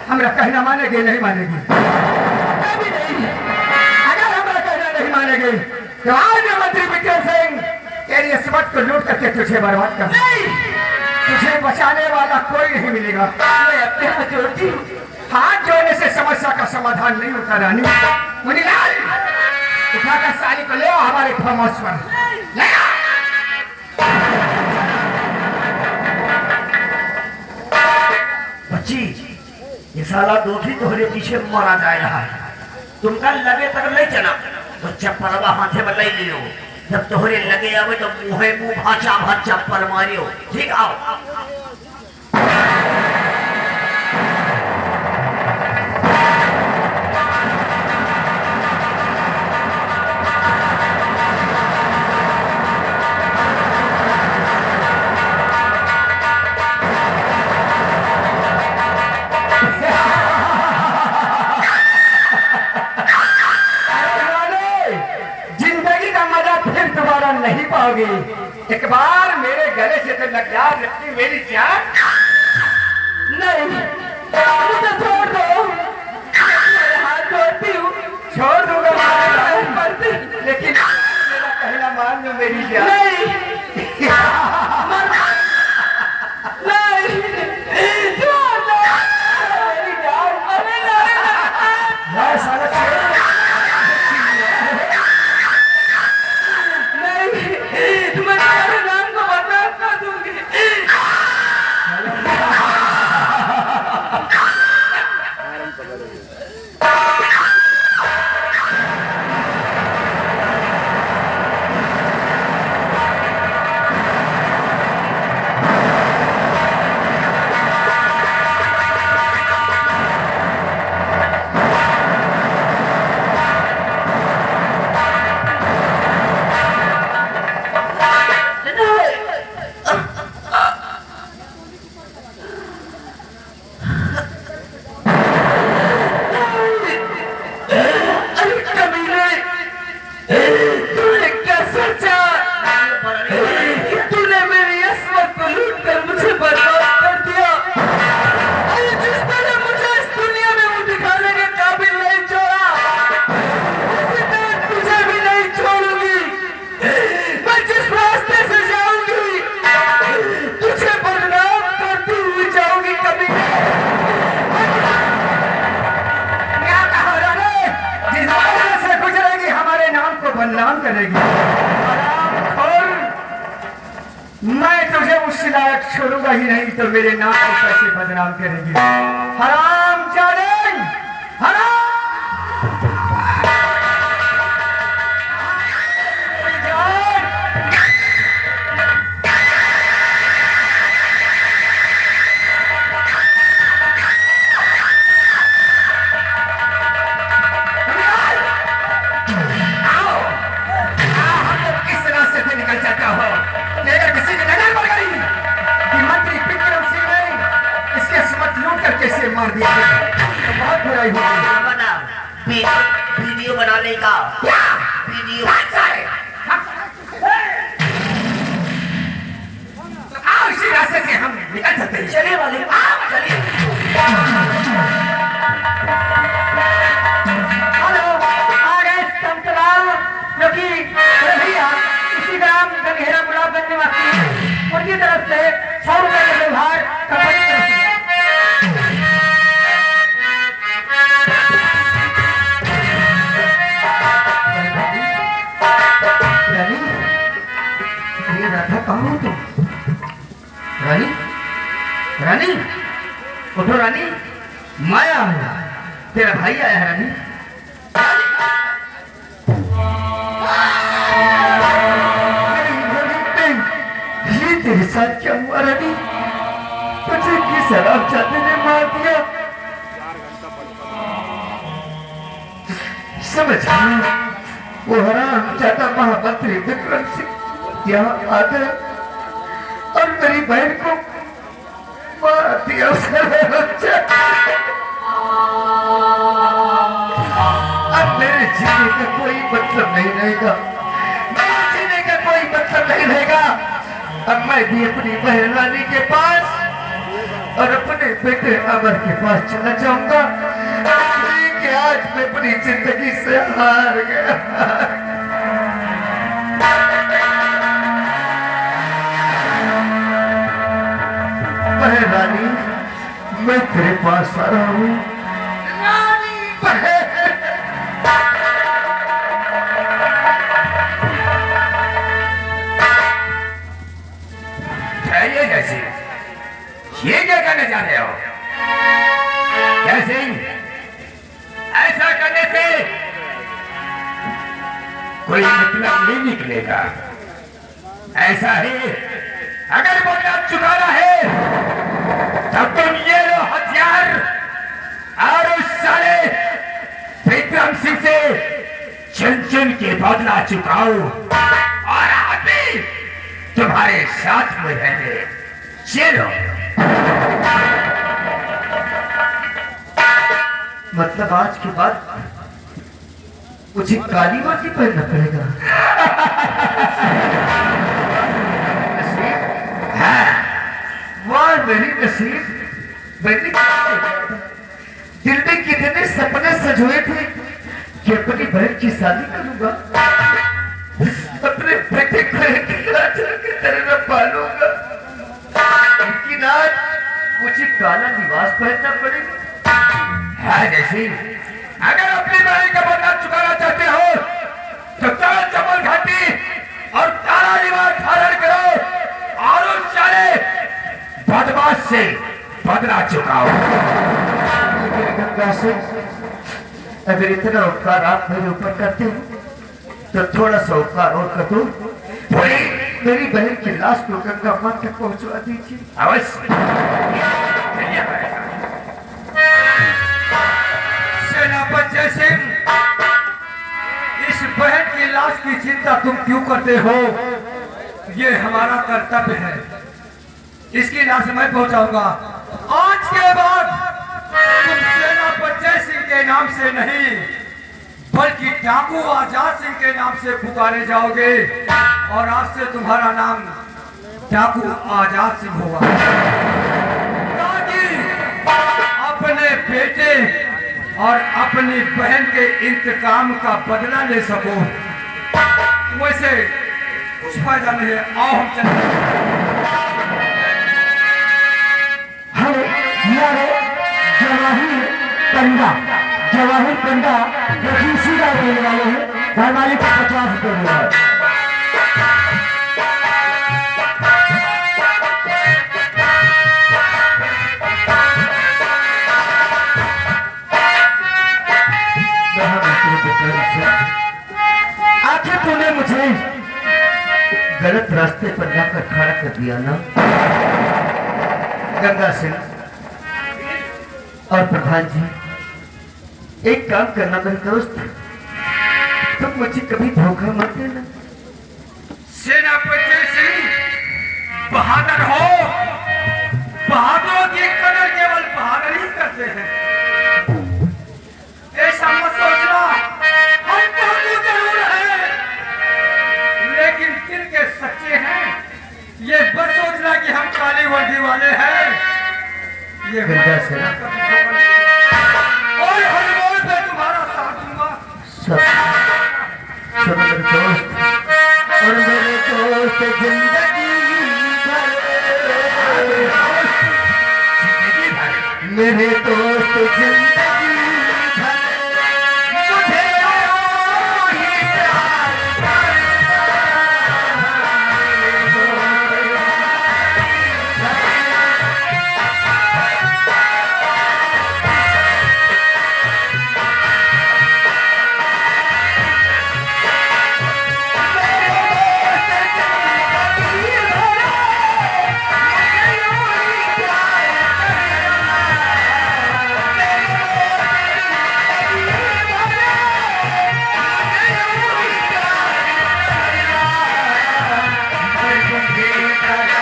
हमरा कहना मानेगी नहीं मानेगी? कभी नहीं। अगर हमरा कहना नहीं मानेगी तो आज मैं मंत्री विक्रम सिंह तेरी इस्मत को लूट करके तुझे बर्बाद कर। नहीं, तुझे बचाने वाला कोई नहीं मिलेगा। मैं अपने हाथ जोड़ती हूँ। हाथ जोड़ने से समस्या का समाधान नहीं होता रानी। मुनीलाल, उठाकर साली को ले आओ हमारे फार्म हाउस पर। ले आओ। बच्ची, ये साला दोषी तोहरे पीछे मारा जा रहा है। तुमका लगे तक नहीं चला तो चप्पलवा हाथे में ले लियो। जब तोहरे लगे आवे तो मुँहे मुँह भाचा भाच चप्पल मारियो। ठीक आओ। नहीं पाओगे। एक बार मेरे गले से तो लग जा रखी मेरी जान। नहीं, मुझे छोड़ दो। मेरे हाथ जोड़ती हूँ। छोड़ दूंगा लेकिन मेरा कहना मान लो मेरी जान। नहीं, नहीं, छोड़ दो मेरी जान। मैं साला मैं तुझे उस लायक छोड़ूंगा ही नहीं तो मेरे नाम को कैसे बदनाम करेंगे। हराम जाने, हराम कैसे मार दिया तो बहुत बुराई होगी। बना वीडियो बना लेगा वीडियो। आओ इसी रास्ते से हम निकल सकते हैं। चलिए वाले चलिए। Hello RS. समतलाल जो कि भैया इसी ग्राम गंगेरा गुलाबगंज निवासी हैं, उनकी तरफ से 100 रुपए का व्यवहार करवाइए। रानी, ये राधा कहाँ हो तुम? रानी, रानी, उठो रानी, माया आया, तेरा भाई आया है रानी। ये तेरे साथ क्या हुआ रानी? तुझे किस शराब चाहते ने मार दिया? समझ गया, वो हराम ज्यादा महामंत्री विक्रम सिंह यहाँ आ गया और मेरी बहन को मार दिया उसने। अब मेरे जीने का कोई मतलब नहीं रहेगा, मेरे जीने का कोई मतलब नहीं रहेगा। अब मैं भी अपनी बहन रानी के पास और अपने बेटे अमर के पास चला जाऊंगा, इसलिए कि आज मैं अपनी जिंदगी से हार गया। बहन रानी, मैं तेरे पास आ रहा हूँ। रानी बहन, ये कैसे, ये क्या करने जा रहे हो? कैसे ऐसा करने से कोई मतलब नहीं निकलेगा। ऐसा है, अगर बदला चुकाना है तब तुम ये लो हथियार और उस साले विक्रम सिंह से चुन चुन के बदला चुकाओ और अभी तुम्हारे साथ में रहेंगे। चलो। मतलब आज के बाद मुझे काली वर्दी पहनना पड़ेगा। वाह मेरी नसीब, मैंने दिल में कितने सपने सजोए थे कि अपनी बहन की शादी करूंगा, अपने बेटे को की तरह मैं पालूंगा, लेकिन आज मुझे काला लिबास पहनना पड़ेगा। है जैसी, अगर अपनी बहन का बदला चुकाना चाहते हो तो चलो चमल घाटी और काला लिबास धारण करो और उस साले बदमाश से बदला चुकाओ। गंगा से अगर इतना उपकार आप मेरे ऊपर करते हो तो थोड़ा सा उपकार और कर दो, मेरी बहन की लाश को गंगा मां तक पहुंचवा दीजिए। अवश्य। सेनापति जय सिंह, इस बहन की लाश की चिंता तुम क्यों करते हो? ये हमारा कर्तव्य है, इसकी लाश मैं पहुंचाऊंगा। आज के बाद तुम सेनापति जय सिंह के नाम से नहीं बल्कि डाकू आजाद सिंह के नाम से पुकारे जाओगे और आज से तुम्हारा नाम डाकू आजाद सिंह होगा, ताकि अपने बेटे और अपनी बहन के इंतकाम का बदला ले सको। वैसे कुछ फायदा नहीं है, आओ हम चलते हैं। जवाहिर पंडा जो सीधा बोलने वाले हैं, घर वाले को 50 रुपये मिला है। गलत रास्ते पर जाकर खड़ा कर दिया ना। गंगा सिंह और प्रधान जी, एक काम करना मेरे दोस्त, तुम मुझे कभी धोखा मत देना। सेनापति सिंह बहादुर हो, बहादुरों की कदर केवल बहादुर ही करते हैं। ऐसा मत सोचना, हम बहादुर जरूर हैं, लेकिन दिल के सच्चे हैं। ये बस सोचना कि हम काली वर्दी वाले हैं, ये गंगा सिंह और हर मोड़ पे तुम्हारा साथ दूंगा। सुनो मेरे दोस्त, और मेरे दोस्त जिंदगी भर, मेरे दोस्त जिंदगी भर मुझे ही प्यार करना।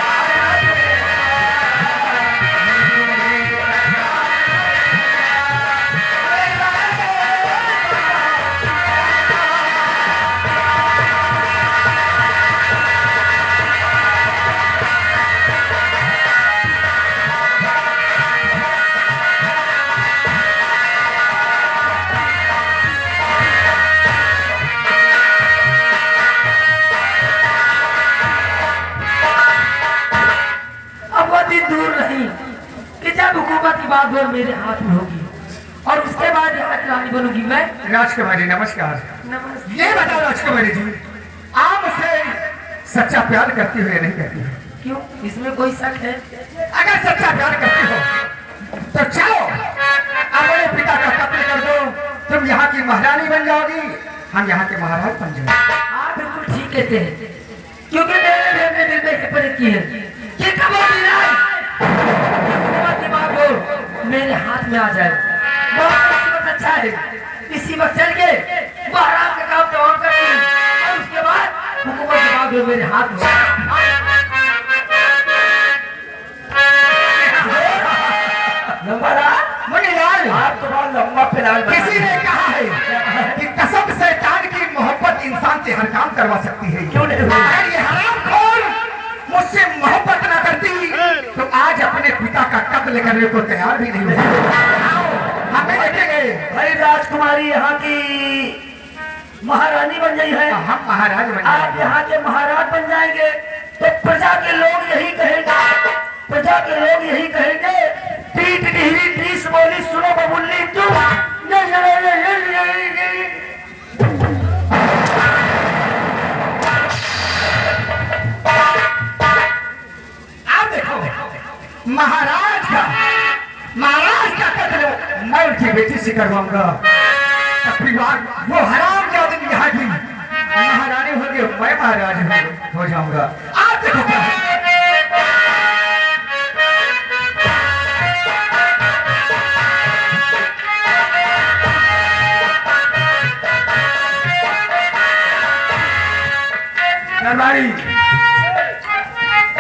बात और मेरे हाथ में होगी और उसके बाद यहाँ की रानी बनूंगी मैं। राजकुमारी नमस्कार। नमस्ते। ये बताओ राजकुमारी जी, आप मुझसे सच्चा प्यार करती हो या नहीं करती हो? क्यों, इसमें कोई शक है? अगर सच्चा प्यार करती हो तो चलो अपने पिता का कत्ल कर दो, तुम यहाँ की महारानी बन जाओगी, हम यहाँ के महाराज बन जाएंगे। आप बिल्कुल ठीक कहते हैं, क्योंकि मैंने दिल में हिफाजत की है कि कब वो दिमाग मेरे हाथ में आ जाए। बहुत अच्छा है, इसी वक्त चल के महाराज का काम तमाम करती हूँ और उसके बाद हुकूमत दिमाग मेरे हाथ में। आप तो बहुत लंबा फिलहाल किसी ने कहा है कि कसम शैतान की मोहब्बत इंसान से हर काम करवा सकती है। क्यों नहीं? अगर ये हरामखोर मुझसे मोहब्बत ना करती तो आज अपने पिता का कत्ल करने को तैयार भी नहीं होती। हमें देखेंगे भाई राजकुमारी यहाँ की महारानी बन गई है, हम महाराज बन आप जाएंगे। यहाँ के महाराज बन जाएंगे तो प्रजा के लोग यही कहेंगे, प्रजा के लोग यही कहेंगे, पीठ टिहरी तीस बोली सुनो बबुल्ली तू। आप देखो महाराज का कत्ल मैं उनकी बेटी से करवाऊंगा। वो हराम के आदमी यहाँ की महारानी होगी, मैं महाराज हो जाऊंगा। आप देखो क्या है। दरबारी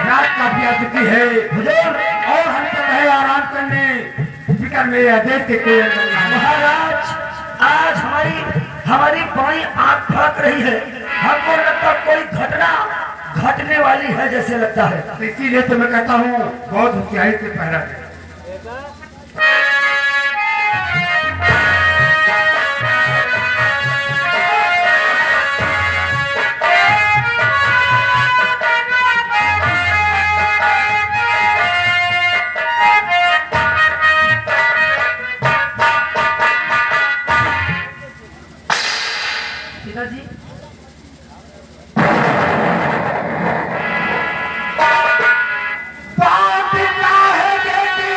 रात काफी आ चुकी है हुजूर, और हम तो रहे आराम करने, फिक्र मेरे आदेश के कोई महाराज आज हमारी बाई आंख फड़क रही है, हमको लगता कोई घटना घटने वाली है जैसे लगता है। तो इसीलिए तो मैं कहता हूँ बहुत होशियारी से पहरा दे। पिताजी बात ना है बेटी,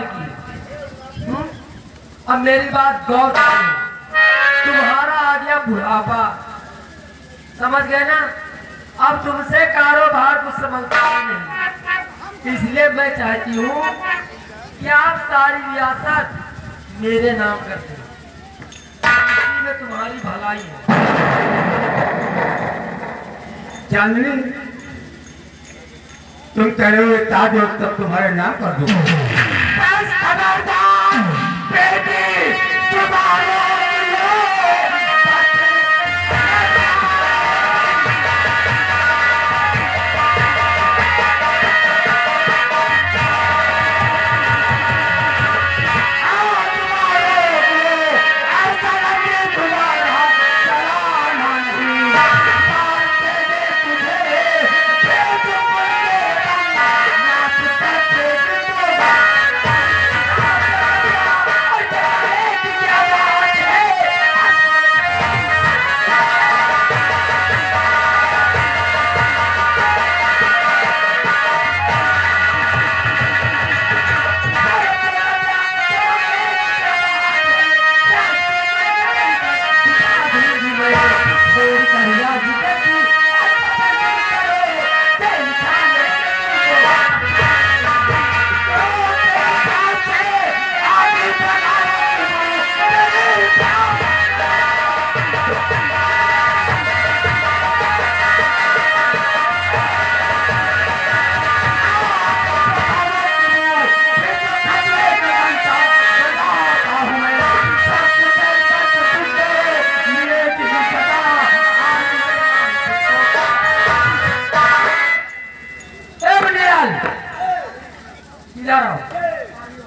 महल की। अब मेरी बात गौर करो, तुम्हारा आ गया बुढ़ापा, समझ गए ना? अब तुमसे कारोबार कुछ समझता नहीं, इसलिए मैं चाहती हूँ कि आप सारी रियासत मेरे नाम कर दें, इसी में तुम्हारी भलाई है। चांदनी, तुम चढ़े हुए ताज हो तब तुम्हारे नाम कर दूं। बस खबरदार बेटी, तुम्हारे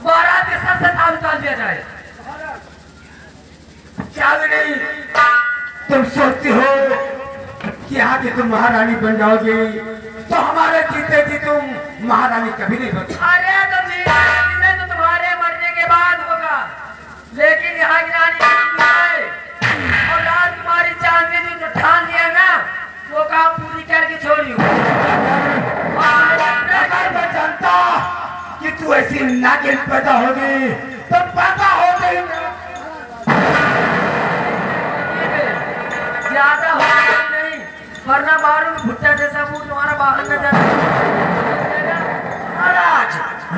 महाराज के सबसे ताल उतार दिया जाए। चांदनी, तुम सोचती हो कि आगे तुम महारानी बन जाओगी, तो हमारे जीते जी तुम महारानी कभी नहीं बन। अरे तो जीते तो तुम्हारे मरने के बाद होगा, लेकिन यहाँ की रानी है और राजकुमारी चांदनी जो ठान लिया ना, वो काम पूरी करके छोड़ी अगर मैं जानता कि तू ऐसी नागिन पैदा होगी तो पैदा हो गई। ज्यादा हो नहीं, वरना मारूं भुट्टा जैसा मुंह तुम्हारा बाहर न जाए। महाराज,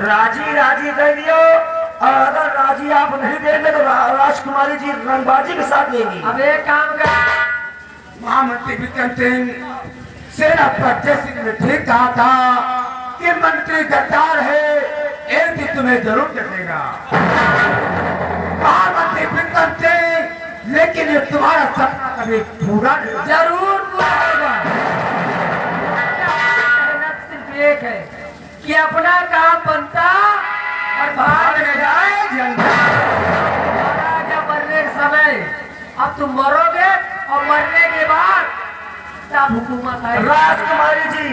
राजी राजी दे दियो, और अगर राजी आप नहीं देंगे तो राजकुमारी जी रंगबाजी के साथ लेंगी। अब एक काम कर, महामंत्री विक्रम सिंह सेनापति सिंह ने ठीक कहा था कि मंत्री गद्दार है, एक दिन तुम्हें जरूर जचेगा। महामंत्री विक्रम सिंह, लेकिन ये तुम्हारा सपना कभी पूरा नहीं। जरूर पूरा होगा। कहना सिर्फ एक है कि अपना काम बनता और भाग में जाए जल्दी। महाराजा मरने के समय अब तुम मरोगे और मरने के बाद तब हुकूमत आएगी। राजकुमारी जी,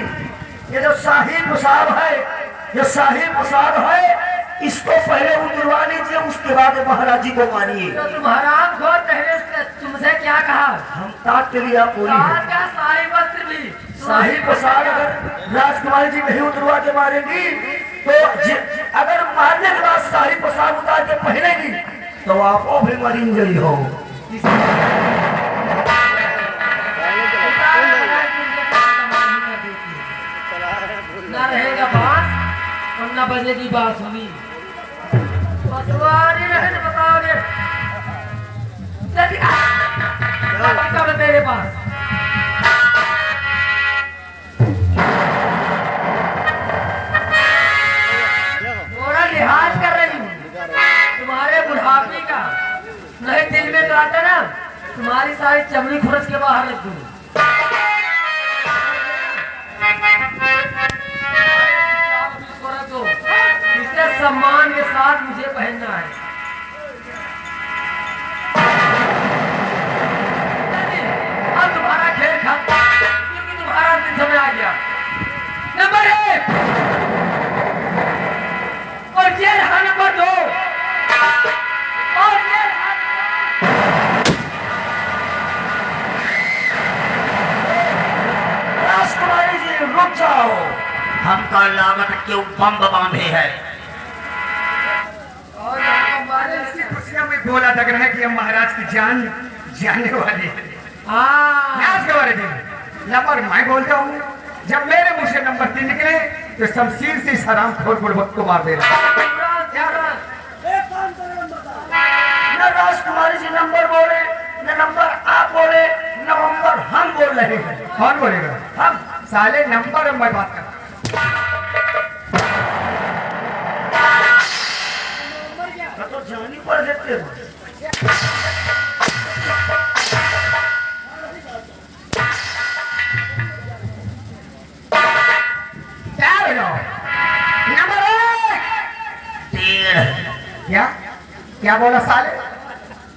ये जो शाही प्रसाद है, ये शाही प्रसाद है, इसको पहले उतरवा लीजिए, उसके बाद महाराज जी को मानिए। तो तुम हराम खोर पहले तुमसे क्या कहा? हम ताज के लिए आप बोली ताज का शाही वस्त्र भी, शाही प्रसाद अगर राजकुमारी जी नहीं उतरवा के मारेंगी तो अगर मारने के बाद शाही प्रसाद उतार के पहनेगी तो आप वो भी मरीन गई हो। ना रहेगा बांस और ना बजेगी बांसुरी। बसवारी रहे तो बताओ रे, जल्दी आ, कब है तेरे पास? थोड़ा लिहाज कर रही हूँ तुम्हारे बुढ़ापे का, नहीं दिल में तो आता ना, तुम्हारी सारी चमड़ी खुरस के बाहर रख दूँ। इसे सम्मान के साथ मुझे पहनना है। अब तुम्हारा खेल खत्म, क्योंकि तुम्हारा दिन समय आ गया। नंबर 1 और ये रहा नंबर 2 और ये राजकुमारी जी रुक जाओ, हमका लागत क्यों बम बांधे है। बोला लग रहा है कि हम महाराज की जान जाने वाली है। हाँ न्यास के बारे में नंबर मैं बोलता हूँ, जब मेरे मुंह से नंबर 3 निकले तो शमशीर से सराम खोल बुड़बक को मार दे रहा। न राजकुमारी जी नंबर बोले, न नंबर आप बोले, न नंबर हम बोल रहे हैं। कौन बोलेगा? हम साले नंबर मैं बात कर। तो जानी पड़ सकते हो। क्या बोलो? नंबर 1 क्या क्या बोला साले?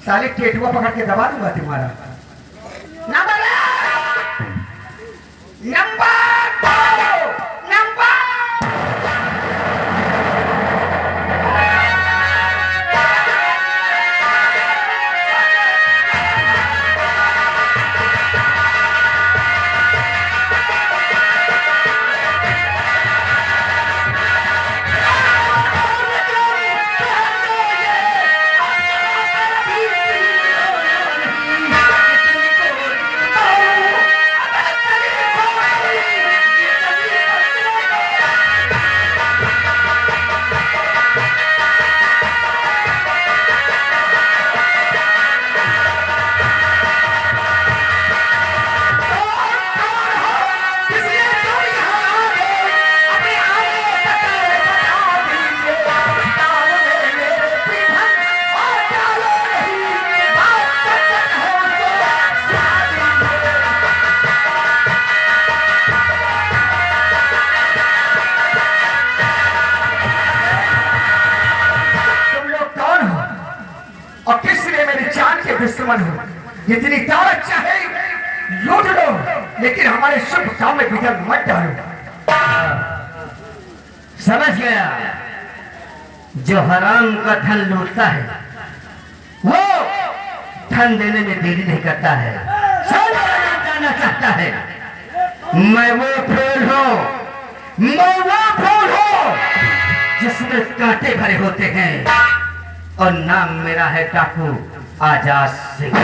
साले केटुआ पकड़ के दबा दूंगा तुम्हारा। नंबर 2 नंबर दुश्मन हो, जितनी दौलत चाहे लूट लो, लेकिन हमारे शुभ काम में विघ्न मत डालो। समझ गया। जो हराम का धन लूटता है वो धन देने में देरी नहीं करता है। जाना चाहता है मैं वो फूल हूँ जिसमें कांटे भरे होते हैं, और नाम मेरा है डाकू आजाद सिंह।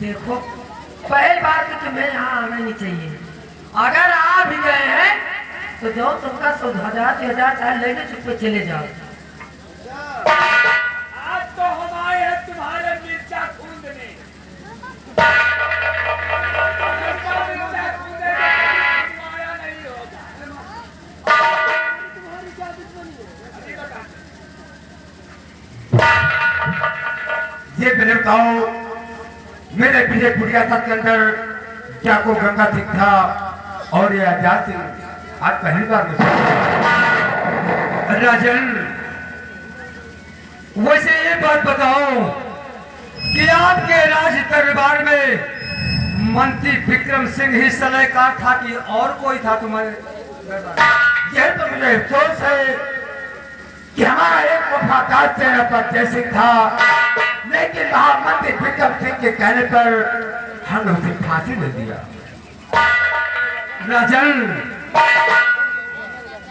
देखो, पहली बात तो तुम्हें यहाँ आना नहीं चाहिए। अगर आ भी गए हैं तो जो तुमका 1,000 चाहे लेके चुप पे चले जाओ। आज तो हम आए हैं तुम्हारे मिर्चा खूंदने। आया नहीं होगा। तुम्हारी क्या दुश्मनी है? ये मैंने बताओ, मेरे पीछे पुड़िया था के अंदर क्या को गंगा सिंह था और ये आजाद सिंह आज पहली बार राजन। वैसे ये बात बताओ कि आपके राज दरबार में मंत्री विक्रम सिंह ही सलाहकार था कि और कोई था तुम्हारे दरबार? यह तो मुझे अफसोस है कि हमारा एक वफादार सेनापति सिंह था, लेकिन महामंत्री विक्रम सिंह के कहने पर हमने उसे फांसी दे दिया। राजन,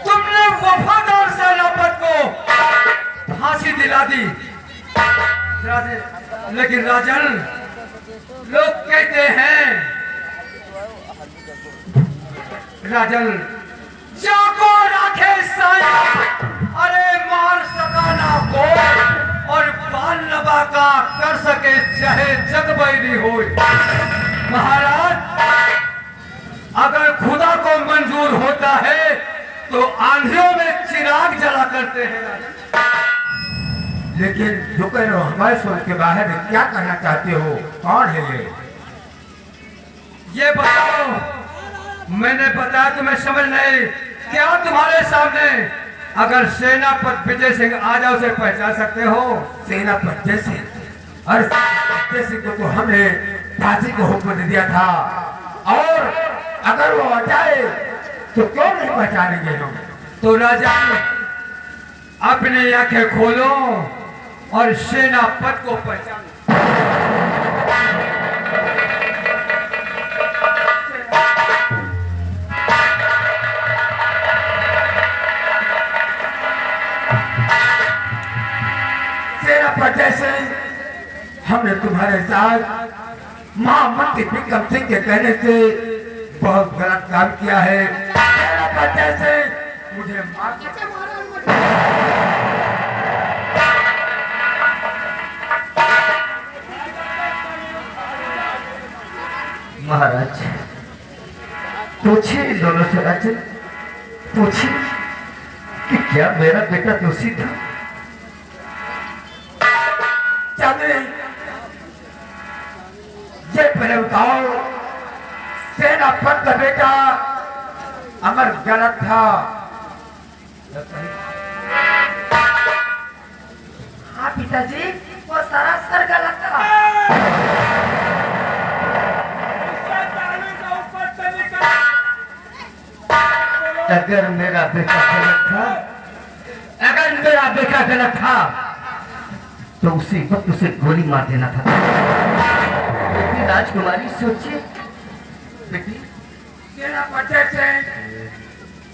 तुमने वफादार सेनापति को फांसी दिला दी, लेकिन राजन लोग कहते हैं राजन जाको राखे साया, अरे मार सकाना को और बाल नबा का कर सके चाहे जग बैरी हो। महाराज, अगर खुदा को मंजूर होता है तो आंधियों में चिराग जला करते हैं, लेकिन जो कह रहे हो हमारे सोच के बाहर है। क्या कहना चाहते हो? कौन है ये बताओ। मैंने बताया तुम्हें समझ नहीं क्या? तुम्हारे सामने अगर सेनापति विजय सिंह आ जाओ उसे पहचान सकते हो? सेनापति विजय सिंह, और विजय सिंह को तो हमने फांसी को हुक्म दे दिया था, और अगर वो आ जाए तो क्यों नहीं पहचानेंगे हम? तो राजा अपनी आंखें खोलो और सेनापति को पहचानो। तुम्हारे साथ महामंत्री विक्रम सिंह के कहने से बहुत गलत काम किया है। मेरा बच्चे से मुझे महाराज पूछे दोनों से राजन, पूछे कि क्या मेरा बेटा दोषी था? चले ये पहले बताओ, सेनापति का बेटा अमर गलत था? हाँ पिताजी, वो सरासर गलत था। अगर मेरा बेटा गलत था, अगर मेरा बेटा गलत था तो उसी वक्त उसे गोली मार देना था। बेटी राजकुमारी सोचिए, बेटी सेनापति से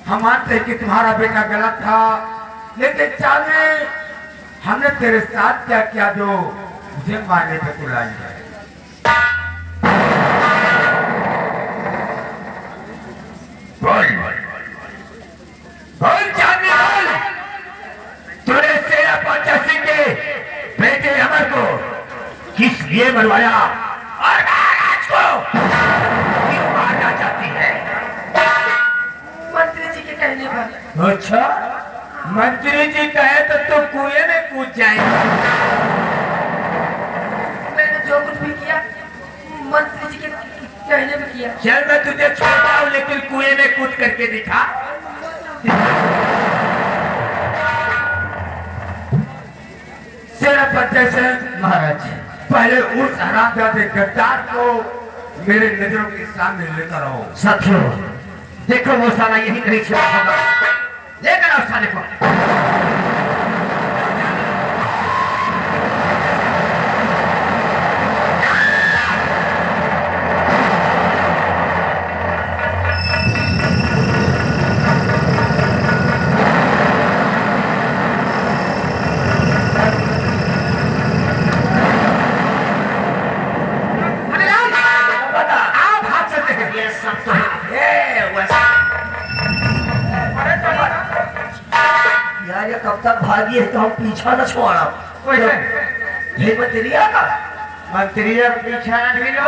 हम मानते कि तुम्हारा बेटा गलत था, लेकिन चाहे हमने तेरे साथ क्या किया जो मुझे मारने पे तुलाई है। तूने सेनापति सिंह के बेटे अमर को किस लिए मरवाया और महाराज को क्यों मारना चाहती है? मंत्री जी के कहने पर। अच्छा, मंत्री जी कहे तो तू कुएं में कूद जाएगा। मैंने जो कुछ भी किया मंत्री जी के कहने में किया। चल मैं तुझे छोड़ता हूँ, लेकिन कुएं में कूद करके दिखा। सेनापति से महाराज पहले उस हरामजादे गद्दार को मेरे नजरों के सामने लेकर आओ। साथियों देखो, वो साला यही नहीं छोड़ा होगा, लेकर आओ साले को। यार ये कब तक भागी है तो हम पीछा न छोड़ा। ये मंत्रिया का मंत्री पीछा नहीं लो।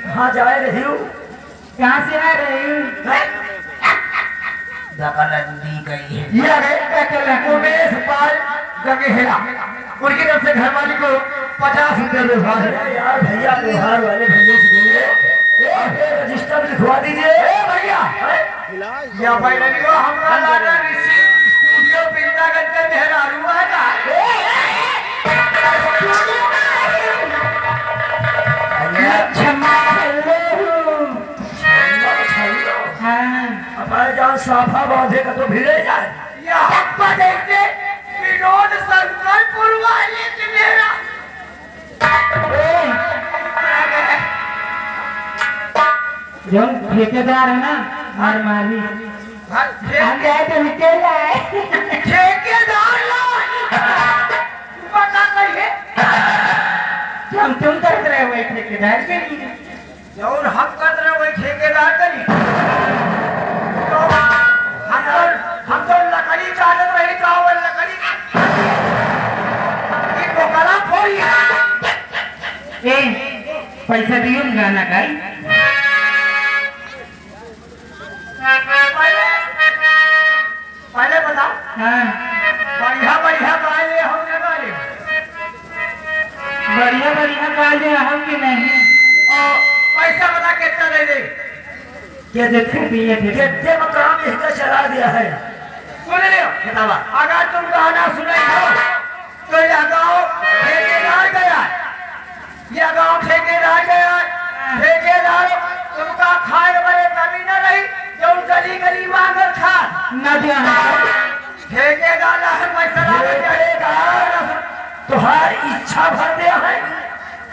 कहाँ जा रही हूँ? कहाँ से आ रही हूँ? दखलंदी गई है। ये अरे उमेश पाल गगेरा उनकी तरफ से घर वाली को 50 रुपये व्यवहार है। यार भैया त्योहार वाले भैया से बोलिए रजिस्टर लिखवा दीजिए। भैया या पहले नहीं हो हमारा लाना स्टूडियो बिंदागंज का मेहरारू है ना। हमारे जहाँ साफा बांधे का तो भिड़े जाए। या हप्पा देखते विनोद संकल्पुर वाले के मेरा जो ठेकेदार है ना हर माली हम गए तो निकल आए ठेकेदार पता नहीं है तुम करते रहे हुए ठेकेदार के लिए और हम कर रहे वही ठेकेदार करी तो हम तो लकड़ी काटत रही चावल लकड़ी इनको गला फोड़ी ए पैसा दियो गाना का पहले बताओ हाँ बढ़िया बढ़िया गाय हमने गाली बढ़िया बढ़िया गाले हम की नहीं और पैसा बता कितना दे दे क्या देखते पिए थे कितने मकाम इसका चला दिया है। सुन लियो किताबा अगर तुम गाना सुनाई हो तो यह गाँव ठेकेदार गया यह गाँव ठेकेदार गया ठेकेदार तुमका खाए वाले कभी न रही जो गली गली मांगर खा न दिया ठेकेदार है पैसा तुम्हारी इच्छा भर दिया है।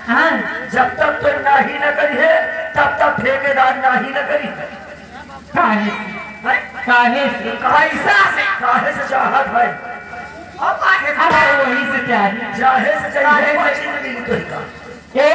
हाँ जब तक तो नाही न करी है तब तक ठेकेदार नाही न करी है। काहे से काहे से चाहत है और काहे अब वही से चाहिए चाहे से चाहिए वो चीज मिली तो ही का ए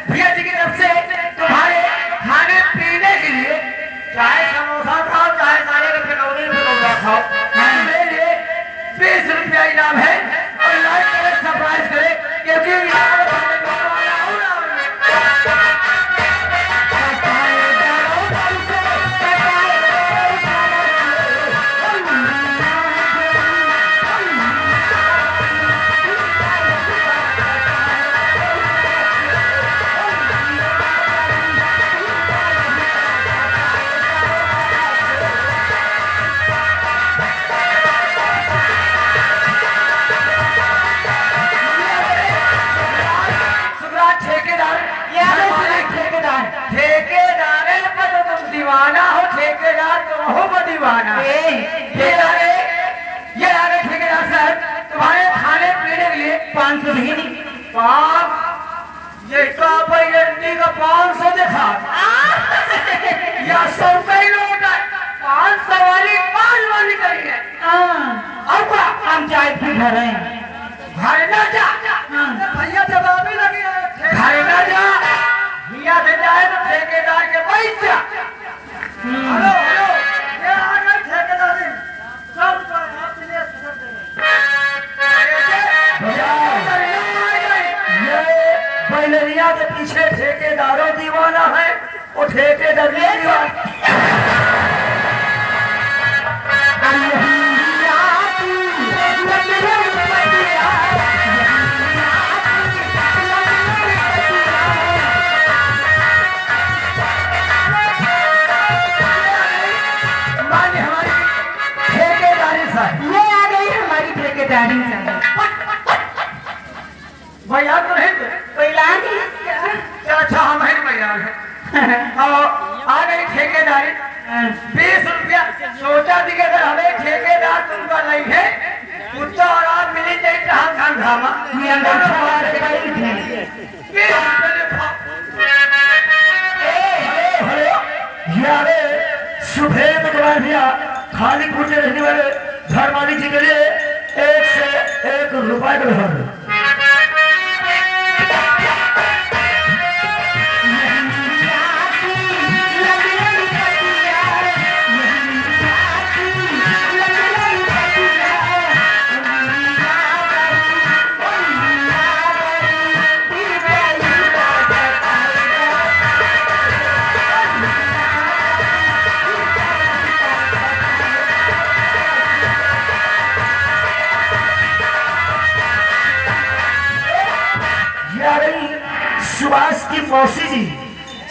भैया जी की तरफ से तुम्हारे खाने पीने के लिए चाहे समोसा खाओ चाहे सारे का फिकौड़ा खाओ मेरे लिए 20 रुपया इनाम है और लाइक करे सरप्राइज करे क्योंकि ठेकेदार है तो तुम दीवाना हो ठेकेदार तुम हो दीवाना ये आगे ठेकेदार साहब तुम्हारे खाने पीने के लिए 500 भी नहीं 5 ये तो पैंती का 500 दिखा या 100 का ही लोट है 500 वाली 5 वाली करी है अब क्या हम चाय पी घर हैं घर न जा भैया जवाब ही लगे घर न जा भैया से जाए तो ठेकेदार के पैसा हेलो हेलो ये आ गए ठेकेदार सब बैलरिया के पीछे ठेकेदारों दीवाना है वो ठेकेदार दीवाना ठेकेदारी भैया तो नहीं पहिला नहीं क्या अच्छा हम है भैया और आ गई ठेकेदारी 20 रुपया सोचा थी कि अगर हमें ठेकेदार तुमका नहीं है कुत्ता और आप मिली जाए ढांग ढांग धामा ये अंदर सवार के भाई थे 20 रुपये ले खाओ खालीपुर के रहने वाले घर मालिक जी के लिए 1 से 1 रुपए का व्यवहार। सुभाष की मौसी जी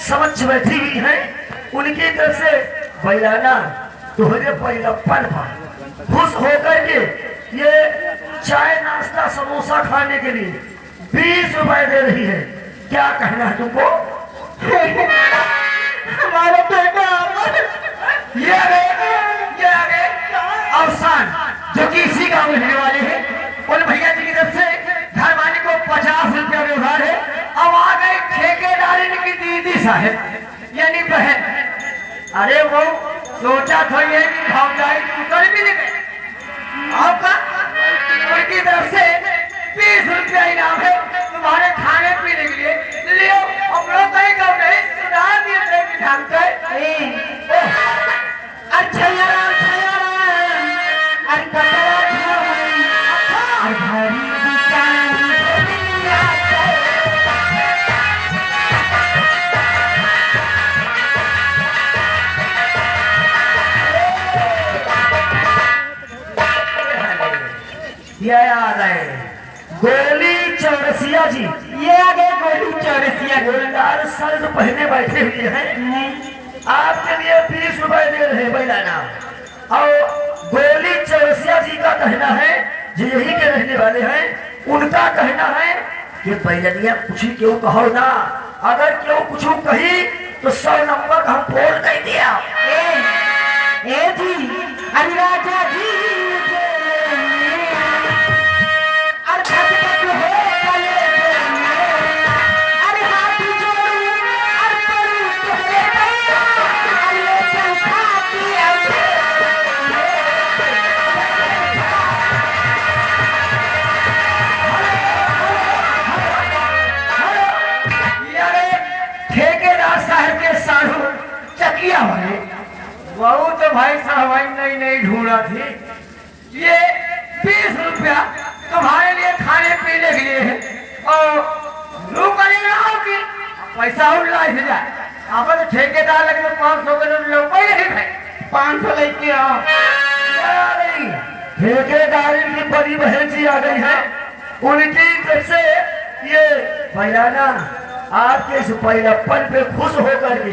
समझ बैठी हुई हैं, उनकी तरफ से बैलाना तुहरे पैलप्पन पर खुश होकर के ये चाय नाश्ता समोसा खाने के लिए 20 रुपए दे रही है। क्या कहना है तुमको? हमारे बेटा ये आ गए अवसान जो कि इसी गांव में रहने वाले हैं। उन भैया जी की तरफ से घर मालिक को 50 रुपया व्यवहार है। अब आ गए ठेकेदारी की दीदी साहब यानी बहन। अरे वो सोचा था ये कि भावदाई कुकर भी नहीं गए। आपका उनकी तरफ से 20 रुपया इनाम है तुम्हारे खाने पीने के लिए। लियो हम लोग कहीं कब नहीं सुना दिए थे कि ढंग से। अच्छा यार अरे कपड़ा और भारी ये आ गए गोली चौरसिया जी। ये आ गए गोली चौरसिया। गोलदार शर्ट पहने बैठे हुए हैं, आपके लिए 20 रुपए दे रहे हैं बैलाना। और गोली चौरसिया जी का कहना है, जो यही के रहने वाले हैं, उनका कहना है कि बैलनिया कुछ क्यों कहो ना, अगर क्यों कुछ कही तो 100 नंबर हम फोन कर दिया। ए जी अरे राजा जी ठेकेदार साहब के साधु चकिया वाले वो तो भाई साहब नहीं ढूंढा थी। ये 20 रुपया तुम्हारे लिए खाने पीने के लिए है और की पैसा उड़ा से जाए। आप तो ठेकेदार लगे तो 500 के लोग नहीं है 500 लेके आओ। ठेकेदारी की बड़ी बहन जी आ गई है, उनकी तरफ से ये बैलाना आपके इस पैलप्पन पे खुश होकर के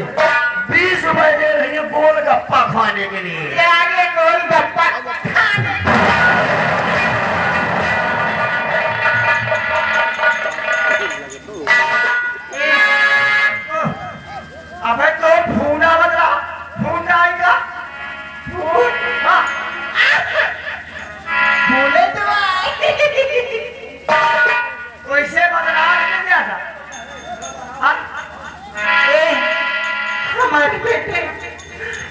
20 रुपए दे रही है गोलगप्पा खाने के लिए। आगे गोलगप्पा अबे तो फूना बदला फूना आएगा फून हाँ बोले तो वैसे बदला नहीं जाता। हमारे बेटे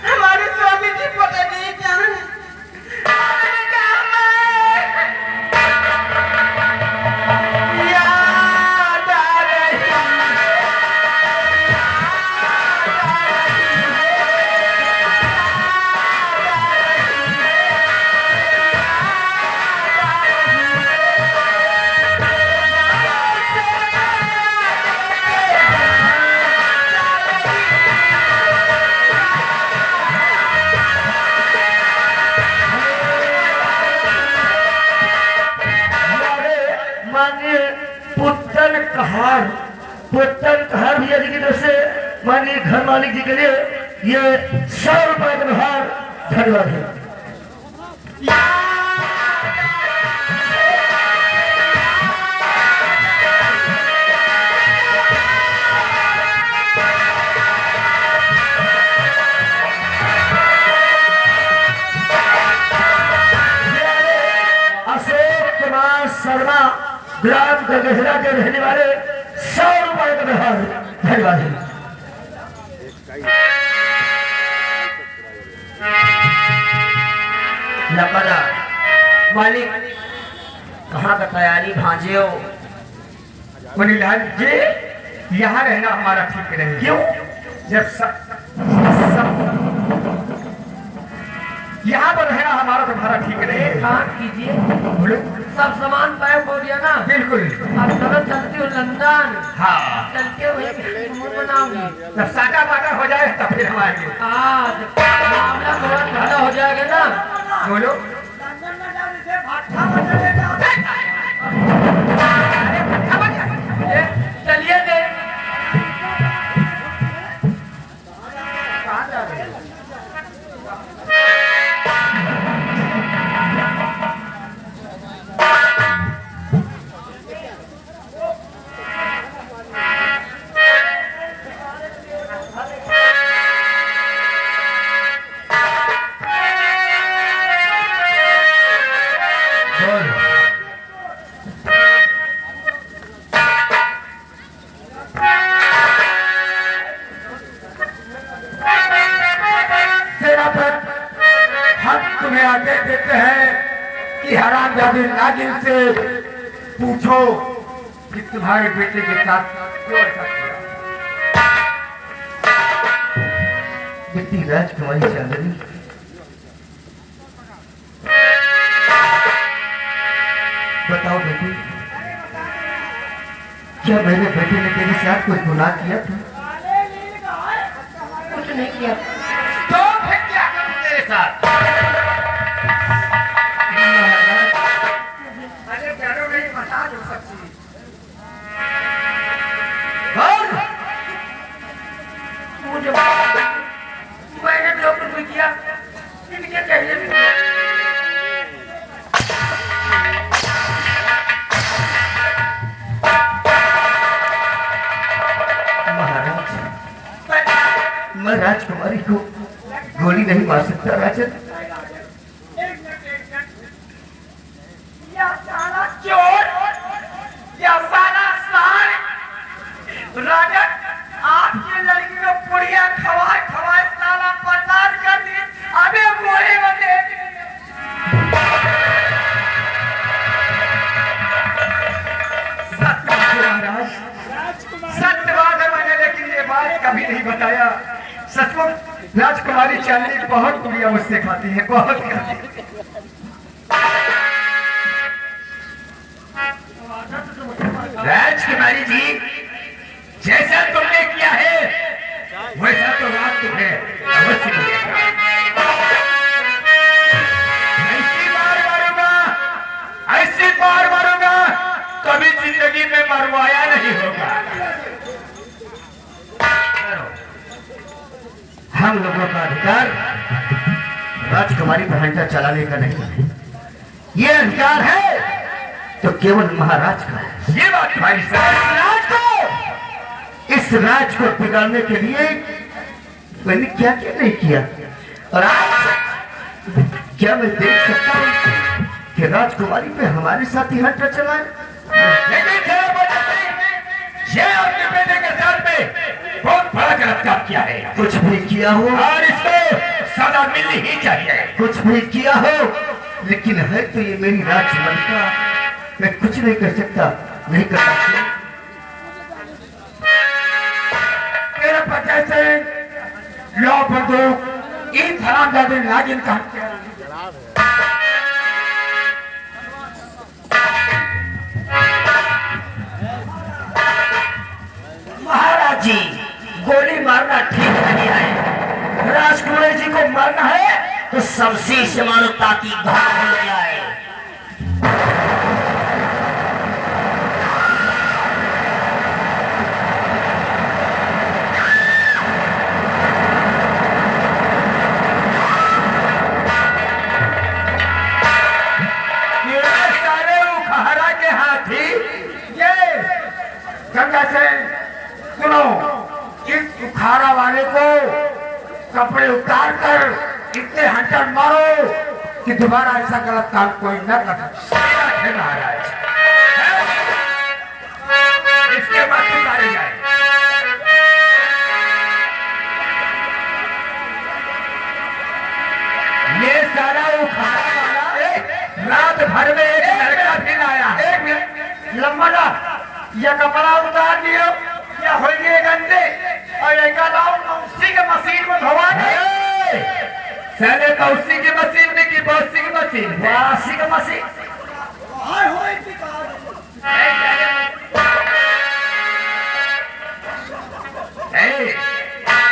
हमारे स्वामी जी पता नहीं जान याद आ रही पुत्तन कहार भैया जी की तरफ से माननीय घर मालिक जी के लिए ये 100 रुपए का व्यवहार धन्यवाद है। अशोक कुमार शर्मा ग्राम गगहरा के रहने वाले 100 रुपए का व्यवहार धन्यवाद है। लपड़ा मालिक कहाँ का तैयारी भांजे हो? मुनीलाल जी, यहाँ रहना हमारा ठीक नहीं। क्यों? जब यहाँ पर रहना हमारा तुम्हारा ठीक नहीं है। काम कीजिए, बोलो। सब सामान पैक हो गया ना, बिल्कुल। अब चलो चलती हूँ लंदन, हाँ, चलते हुए मुंह बनाऊंगी। जब साटा बाटा हो जाए तब फिर हम आएंगे। हाँ, जब मामला थोड़ा ठंडा हो जाएगा ना, बोलो। लंदन में जाने से भट्ठा बदलेगा। चलिए दे। हम तुम्हें आदेश देते हैं कि हरामजादी नागिन से पूछो कि तुम्हारे बेटे के साथ क्यों ऐसा किया। बेटी राजकुमारी चांदनी, बताओ बेटी, क्या मेरे बेटे ने तेरे साथ कोई गुनाह किया था? कुछ नहीं किया। तो फिर क्या करूं तेरे साथ? अरे डरो नहीं, बता दो सब चीज। मुझे मैंने जो कुछ भी किया, इनके कहने भी किया। महाराज, मैं राजकुमारी को गोली नहीं मार सकता राजन। या साला चोर, या साला साल, राजन आपकी लड़की को पुड़िया खवाए खवाए साला बर्बाद कर दिए। अबे मोरे बंदे, महाराज, सत्य बात है, मैंने लेकिन ये बात कभी नहीं बताया। सचमुच राजकुमारी चांदनी बहुत बुढ़िया मुझसे खाती है, बहुत खाती है। राजकुमारी जी, जैसा तुमने किया है वैसा तो रात तुम्हें अवश्य मिलेगा। ऐसी बार मारूंगा कभी जिंदगी में मरवाया नहीं होगा। हम लोगों का अधिकार राजकुमारी पर हंटर चलाने का नहीं है। ये अधिकार है तो केवल महाराज का है। ये बात भाई साहब, इस राज को बिगाड़ने के लिए मैंने क्या क्या नहीं किया, और आज क्या मैं देख सकता हूँ कि राजकुमारी पे हमारे साथ ही हंटर चलाए? लेकिन जरा बताइए, ये अपने बेटे के साथ में बहुत बड़ा गलत काम किया है। कुछ भी किया हो और इसको सजा मिलनी ही चाहिए। कुछ भी किया हो, लेकिन है तो ये मेरी राजमलिका, मैं कुछ नहीं कर सकता, नहीं कर सकता। मेरे पते से लो बंदूक, इन हरामजादे नागिन का महाराज जी, गोली मारना ठीक नहीं है। राजकुमारी जी को मारना है तो सबसे मानवता की घात हो जाए। गंगा से सुनो, इस उखाड़ा वाले को कपड़े उतार कर इतने हंटर मारो कि दोबारा ऐसा गलत काम कोई न करे। महाराज, इसके बाद उतारे जाए। ये सारा उखाड़ा समझा, ये कपड़ा उतार दियो या होइए गंदे और ये लाओ उसी के मशीन में धोवा दे। साले कौसी की मशीन में की बॉसी की मशीन वासी के मशीन हाय होए की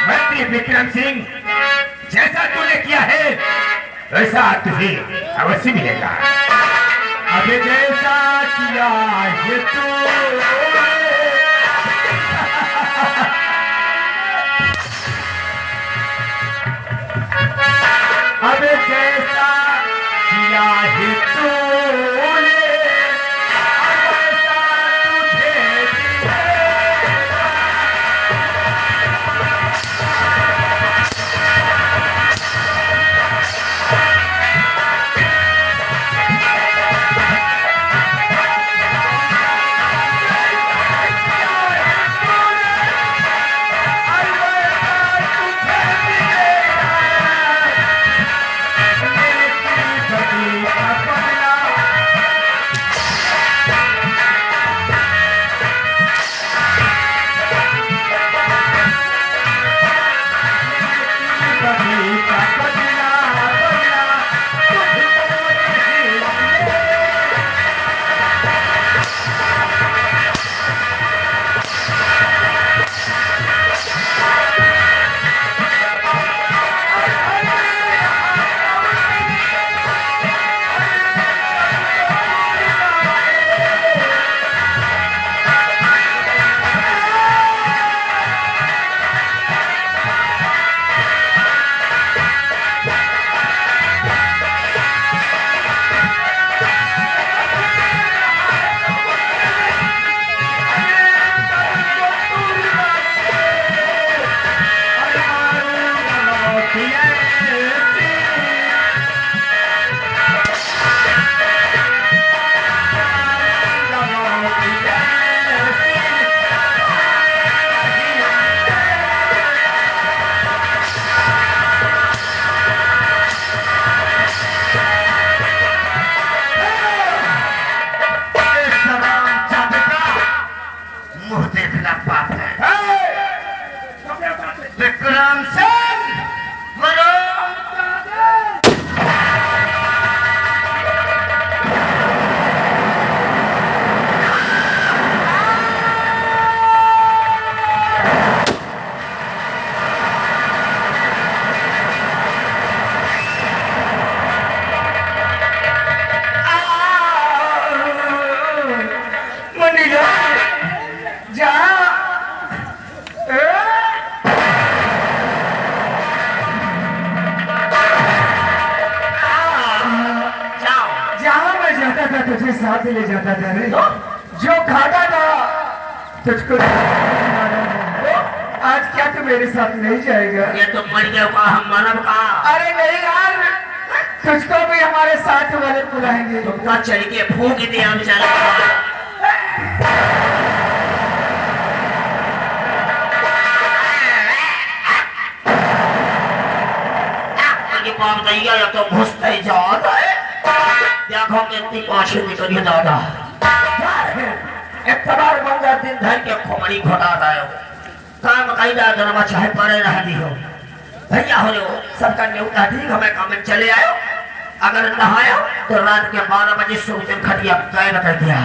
मंत्री विक्रम सिंह, जैसा तूने किया है वैसा तुझे अवश्य मिलेगा। अब जैसा किया है तू अब जैसा किया है तूने वैसा तुझे विक्रम सिंह तुझे साथ ले जाता था रे, जो खाता था तुझको आज क्या तू मेरे साथ नहीं जाएगा? ये तो मर गया का हम मानव का। अरे नहीं यार, तुझको भी हमारे साथ वाले बुलाएंगे। तुमका चल के फूक दे हम चला। बाप दैया या तो घुसते ही जाता है। देखो कितनी पाछे निकल के दादा। एक बार मंगा दिन धर के खोमड़ी घोटाता है। काम कायदा जनमा चाहे पड़े रह दी हो। भैया हो लो सबका न्यूटा ठीक हमें काम में चले आयो। अगर नहाया तो रात के 12 बजे सूर्य खटिया कैद कर दिया।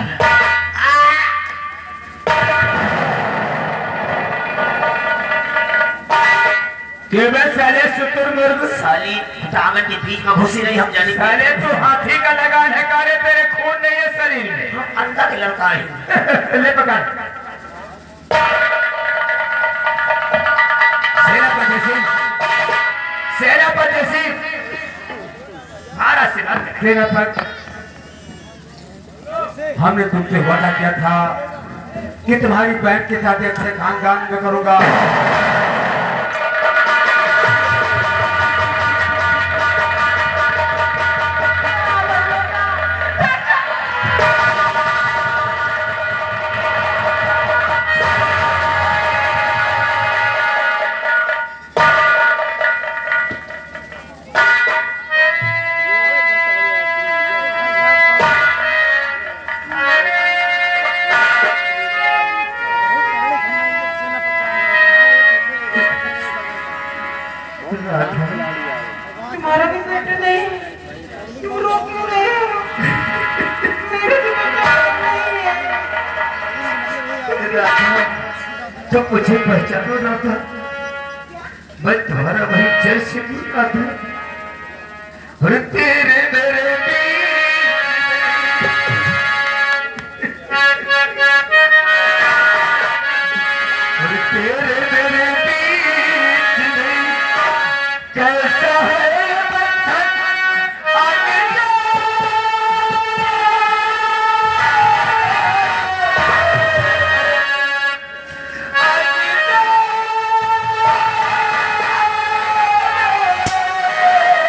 साले शुतुरमुर्ग साली टांगन के बीच में घुसी रही हम जानी। साले तू हाथी का लगान है कारे, तेरे खून नहीं है शरीर में। अंधा के लड़का है। ले पकड़। सेनापति सिंह, सेनापति सिंह, मारा सेनापति। हमने तुमसे वादा किया था कि तुम्हारी बहन के साथ अच्छे खानदान में करूंगा। तो मुझे पहचानो ना था। मैं तुम्हारा वही जैसे दूर था और तेरे